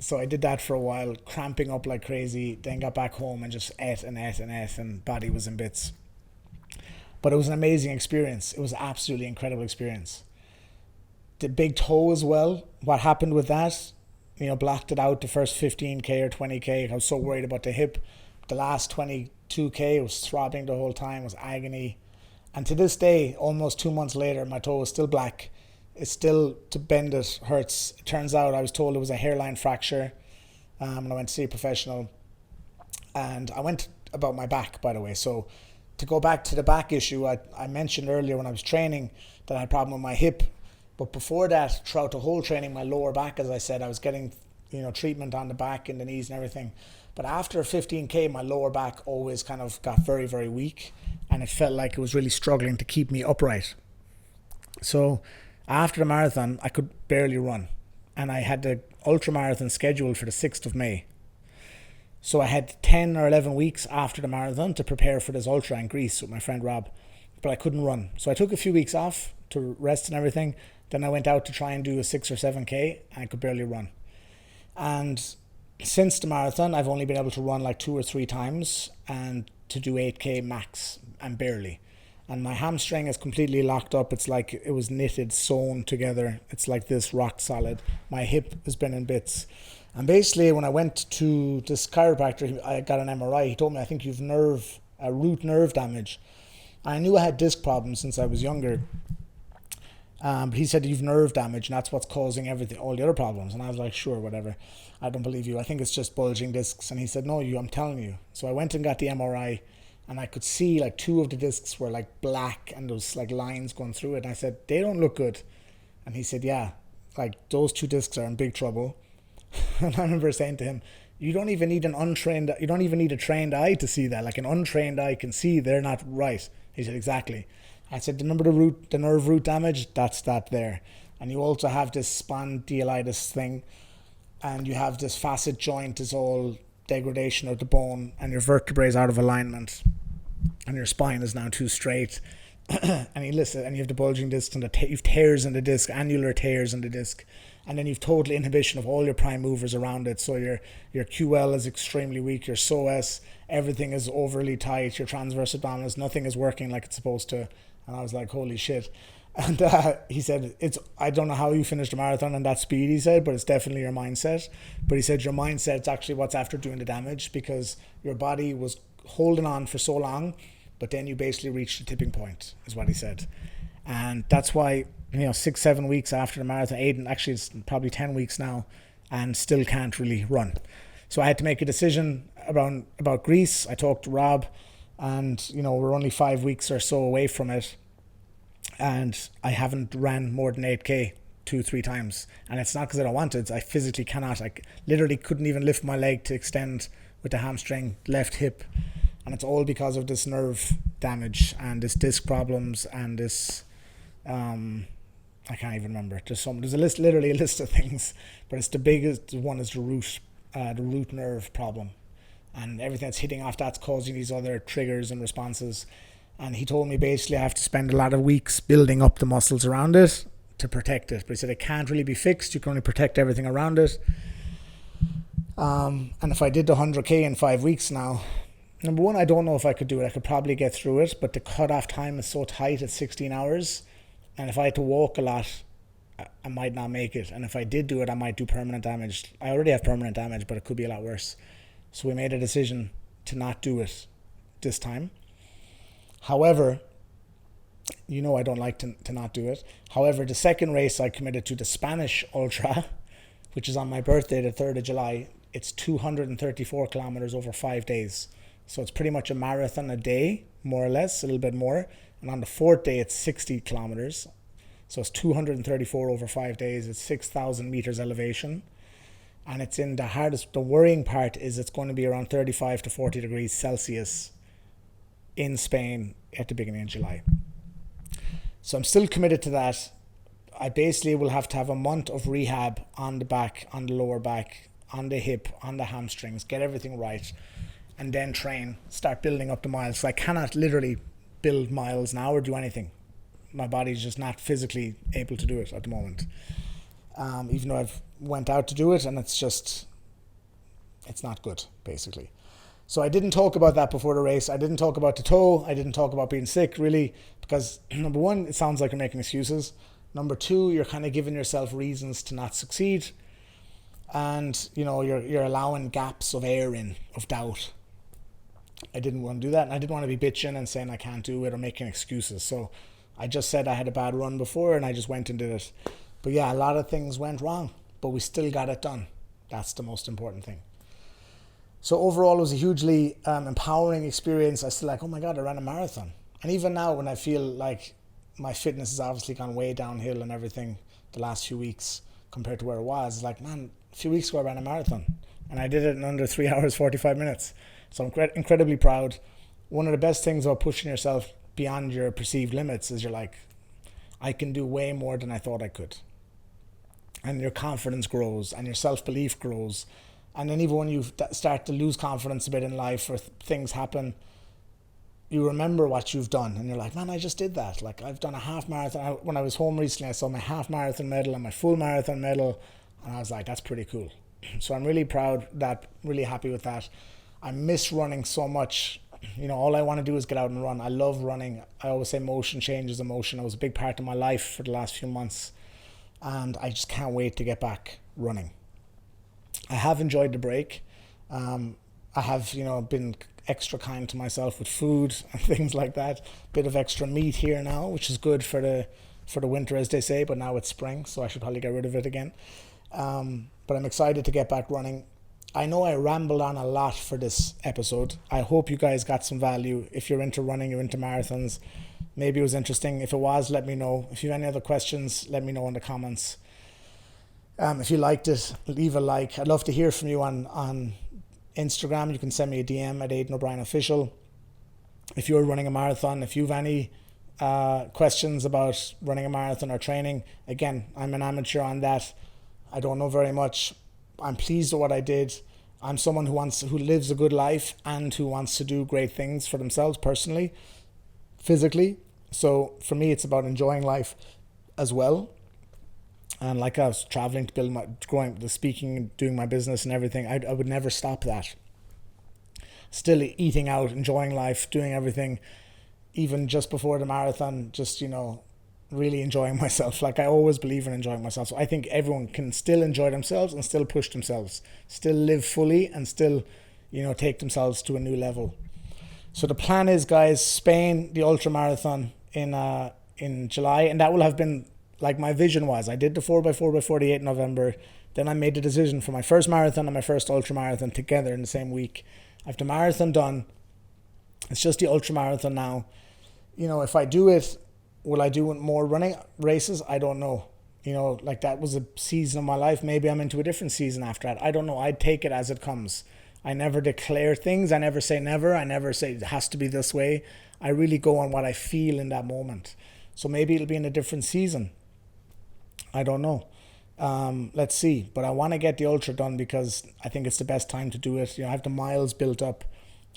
So I did that for a while, cramping up like crazy, then got back home and just ate and body was in bits. But it was an amazing experience. It was an absolutely incredible experience. The big toe as well, what happened with that, blocked it out the first 15k or 20k. I was so worried about the hip. The last 22k was throbbing the whole time, was agony. And to this day, almost 2 months later, my toe is still black. It's still, to bend it hurts. It turns out I was told it was a hairline fracture. And I went to see a professional. And I went about my back, by the way. So to go back to the back issue, I mentioned earlier when I was training that I had a problem with my hip. But before that, throughout the whole training, my lower back, as I said, I was getting, treatment on the back and the knees and everything. But after 15k, my lower back always kind of got very, very weak, and it felt like it was really struggling to keep me upright. So after the marathon, I could barely run, and I had the ultra marathon scheduled for the 6th of May. So I had 10 or 11 weeks after the marathon to prepare for this ultra in Greece with my friend Rob, but I couldn't run. So I took a few weeks off to rest and everything. Then I went out to try and do a 6 or 7k, and I could barely run. And since the marathon, I've only been able to run like 2 or 3 times, and to do 8k max, and barely. And my hamstring is completely locked up. It's like it was knitted, sewn together. It's like this, rock solid. My hip has been in bits. And basically, when I went to this chiropractor, I got an MRI. He told me, I think you've root nerve damage. I knew I had disc problems since I was younger. But he said, you've nerve damage, and that's what's causing all the other problems. And I was like, sure, whatever. I don't believe you. I think it's just bulging discs. And he said, no, I'm telling you. So I went and got the MRI, and I could see like 2 of the discs were like black, and there was like lines going through it. And I said, they don't look good. And he said, yeah, like those 2 discs are in big trouble. And I remember saying to him, you don't even need a trained eye to see that. Like, an untrained eye can see they're not right. He said, exactly. I said, remember the nerve root damage? That's that there. And you also have this spondylitis thing, and you have this facet joint is all degradation of the bone, and your vertebrae is out of alignment, and your spine is now too straight. And you have the bulging discs, and you've tears in the disc, annular tears in the disc, and then you've total inhibition of all your prime movers around it. So your QL is extremely weak, your psoas, everything is overly tight, your transverse abdominis, nothing is working like it's supposed to. And I was like, holy shit. And he said, I don't know how you finished a marathon in that speed, he said, but it's definitely your mindset. But he said your mindset's actually what's after doing the damage, because your body was holding on for so long, but then you basically reached the tipping point, is what he said. And that's why, 6-7 weeks after the marathon, Aidan, actually it's probably 10 weeks now, and still can't really run. So I had to make a decision about Greece. I talked to Rob, and we're only 5 weeks or so away from it, and I haven't ran more than 8k 2-3 times, and it's not because I don't want it. I physically cannot. I literally couldn't even lift my leg to extend with the hamstring, left hip, and it's all because of this nerve damage and this disc problems and this I can't even remember. There's literally a list of things, but it's the biggest one is the root the root nerve problem. And everything that's hitting off that's causing these other triggers and responses. And he told me basically I have to spend a lot of weeks building up the muscles around it to protect it. But he said it can't really be fixed. You can only protect everything around it. And if I did the 100k in 5 weeks now, number one, I don't know if I could do it. I could probably get through it, but the cutoff time is so tight at 16 hours. And if I had to walk a lot, I might not make it. And if I did do it, I might do permanent damage. I already have permanent damage, but it could be a lot worse. So we made a decision to not do it this time. However, you know I don't like to not do it. However, the second race I committed to, the Spanish Ultra, which is on my birthday, the 3rd of July, it's 234 kilometers over 5 days. So it's pretty much a marathon a day, more or less, a little bit more. And on the 4th day, it's 60 kilometers. So it's 234 over 5 days. It's 6,000 meters elevation. And it's in the worrying part is it's going to be around 35 to 40 degrees Celsius in Spain at the beginning of July. So I'm still committed to that. I basically will have to have a month of rehab on the back, on the lower back, on the hip, on the hamstrings, get everything right, and then train, start building up the miles. So I cannot literally build miles now or do anything. My body's just not physically able to do it at the moment. Even though I've went out to do it, and it's not good, basically. So I didn't talk about that before the race. I didn't talk about the toe. I didn't talk about being sick, really, because number one, it sounds like you're making excuses. Number two, you're kind of giving yourself reasons to not succeed. And, you're allowing gaps of air in, of doubt. I didn't want to do that. And I didn't want to be bitching and saying I can't do it or making excuses. So I just said I had a bad run before and I just went and did it. But yeah, a lot of things went wrong, but we still got it done. That's the most important thing. So overall, it was a hugely empowering experience. I still oh my God, I ran a marathon. And even now, when I feel like my fitness has obviously gone way downhill and everything the last few weeks compared to where it was, man, a few weeks ago I ran a marathon and I did it in under 3 hours, 45 minutes. So I'm incredibly proud. One of the best things about pushing yourself beyond your perceived limits is you're I can do way more than I thought I could. And your confidence grows and your self-belief grows. And then even when you start to lose confidence a bit in life or things happen, you remember what you've done and you're man, I just did that. I've done a half marathon. When I was home recently, I saw my half marathon medal and my full marathon medal. And I was that's pretty cool. So I'm really proud really happy with that. I miss running so much. All I want to do is get out and run. I love running. I always say motion changes emotion. It was a big part of my life for the last few months. And I just can't wait to get back running. I have enjoyed the break. I have, been extra kind to myself with food and things like that. Bit of extra meat here now, which is good for the winter, as they say, but now it's spring, so I should probably get rid of it again. But I'm excited to get back running. I know I rambled on a lot for this episode. I hope you guys got some value. If you're into running, you're into marathons, maybe it was interesting. If it was, let me know. If you have any other questions, let me know in the comments. If you liked it, leave a like. I'd love to hear from you on Instagram. You can send me a DM at Aidan O'Brien Official. If you're running a marathon, if you have any questions about running a marathon or training, again, I'm an amateur on that. I don't know very much. I'm pleased with what I did. I'm someone who lives a good life and who wants to do great things for themselves personally, physically. So for me, it's about enjoying life as well. And I was traveling to build the speaking, doing my business and everything, I would never stop that. Still eating out, enjoying life, doing everything, even just before the marathon, just, really enjoying myself. I always believe in enjoying myself. So I think everyone can still enjoy themselves and still push themselves, still live fully and still, take themselves to a new level. So the plan is, guys, Spain, the ultra marathon in July, and that will have been my vision was. I did the 4x4x48 in November. Then I made the decision for my first marathon and my first ultra marathon together in the same week. I have the marathon done. It's just the ultra marathon now. If I do it, will I do more running races? I don't know. That was a season of my life. Maybe I'm into a different season after that. I don't know. I'd take it as it comes. I never declare things. I never say never. I never say it has to be this way. I really go on what I feel in that moment. So maybe it'll be in a different season. I don't know. Let's see. But I want to get the ultra done because I think it's the best time to do it. You know, I have the miles built up.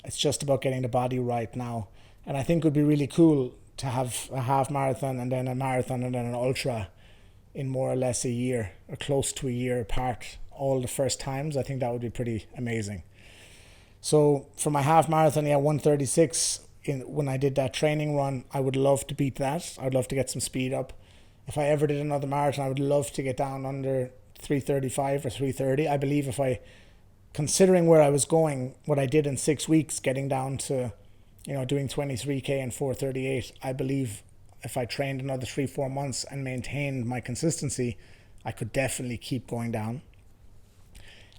It's just about getting the body right now. And I think it would be really cool to have a half marathon and then a marathon and then an ultra in more or less a year, or close to a year apart, all the first times. I think that would be pretty amazing. So for my half marathon, 1:36 when I did that training run, I would love to beat that. I would love to get some speed up. If I ever did another marathon, I would love to get down under 3:35 or 3:30. I believe considering where I was going, what I did in 6 weeks, getting down to, doing 23K and 4:38, I believe if I trained another 3-4 months and maintained my consistency, I could definitely keep going down.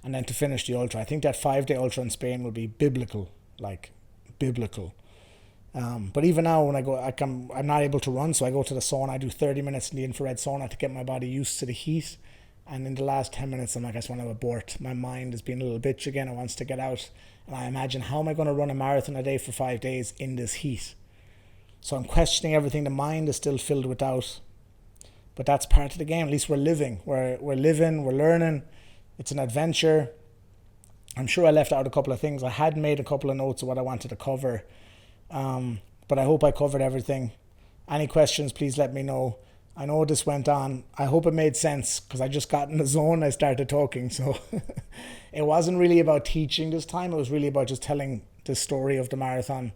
And then to finish the ultra, I think that 5-day ultra in Spain will be biblical, like biblical. But even now when I go, I'm not able to run, so I go to the sauna. I do 30 minutes in the infrared sauna to get my body used to the heat. And in the last 10 minutes, I'm like, I just want to abort. My mind is being a little bitch again. It wants to get out. And I imagine, how am I going to run a marathon a day for 5 days in this heat? So I'm questioning everything. The mind is still filled with doubt. But that's part of the game. At least we're living. We're living, we're learning. It's an adventure. I'm sure I left out a couple of things. I had made a couple of notes of what I wanted to cover. But I hope I covered everything. Any questions, please let me know. I know this went on. I hope it made sense because I just got in the zone. I started talking. So it wasn't really about teaching this time. It was really about just telling the story of the marathon.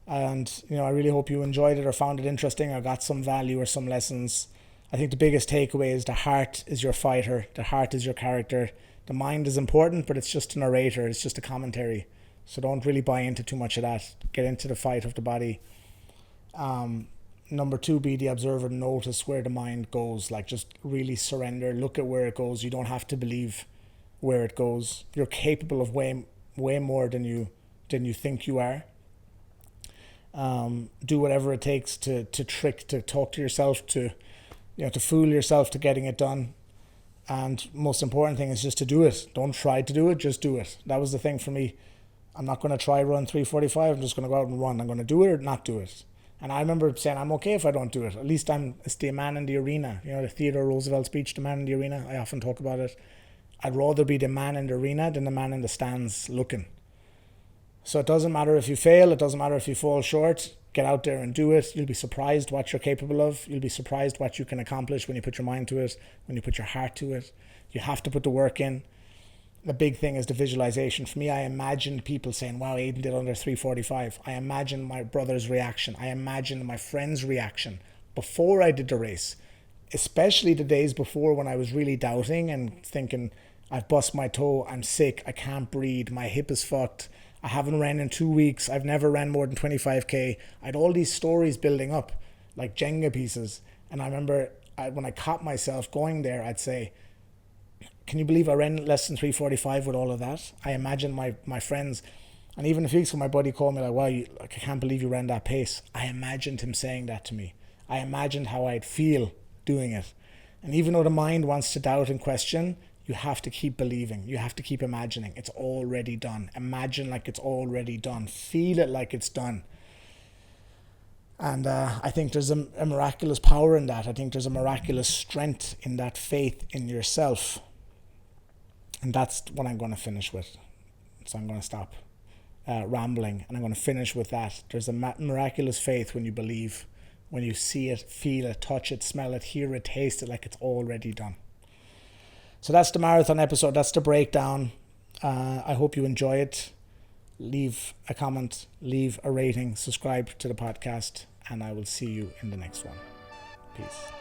And, I really hope you enjoyed it or found it interesting or got some value or some lessons. I think the biggest takeaway is the heart is your fighter. The heart is your character. The mind is important, but it's just a narrator. It's just a commentary. So don't really buy into too much of that. Get into the fight of the body. Number 2, be the observer. Notice where the mind goes. Like, just really surrender. Look at where it goes. You don't have to believe where it goes. You're capable of way more than you think you are. Do whatever it takes to talk to yourself, to fool yourself to getting it done. And most important thing is just to do it. Don't try to do it, just do it. That was the thing for me. I'm not going to try run 3:45. I'm just going to go out and run. I'm going to do it or not do it. And I remember saying, I'm okay if I don't do it. At least it's the man in the arena. The Theodore Roosevelt speech, the man in the arena. I often talk about it. I'd rather be the man in the arena than the man in the stands looking. So it doesn't matter if you fail. It doesn't matter if you fall short. Get out there and do it. You'll be surprised what you're capable of. You'll be surprised what you can accomplish when you put your mind to it, when you put your heart to it. You have to put the work in. The big thing is the visualization. For me, I imagined people saying, wow, Aidan did under 3:45. I imagined my brother's reaction. I imagined my friend's reaction before I did the race, especially the days before when I was really doubting and thinking, I've bust my toe, I'm sick, I can't breathe, my hip is fucked, I haven't ran in 2 weeks, I've never ran more than 25k. I had all these stories building up like Jenga pieces. And I remember when I caught myself going there, I'd say, can you believe I ran less than 3:45 with all of that? I imagined my friends, and even a few weeks ago, my buddy called me like, wow, I can't believe you ran that pace. I imagined him saying that to me. I imagined how I'd feel doing it. And even though the mind wants to doubt and question, you have to keep believing. You have to keep imagining. It's already done. Imagine like it's already done. Feel it like it's done. And I think there's a miraculous power in that. I think there's a miraculous strength in that faith in yourself. And that's what I'm going to finish with. So I'm going to stop rambling, and I'm going to finish with that. There's a miraculous faith when you believe, when you see it, feel it, touch it, smell it, hear it, taste it, like it's already done. So that's the marathon episode. That's the breakdown. I hope you enjoy it. Leave a comment, leave a rating, subscribe to the podcast, and I will see you in the next one. Peace.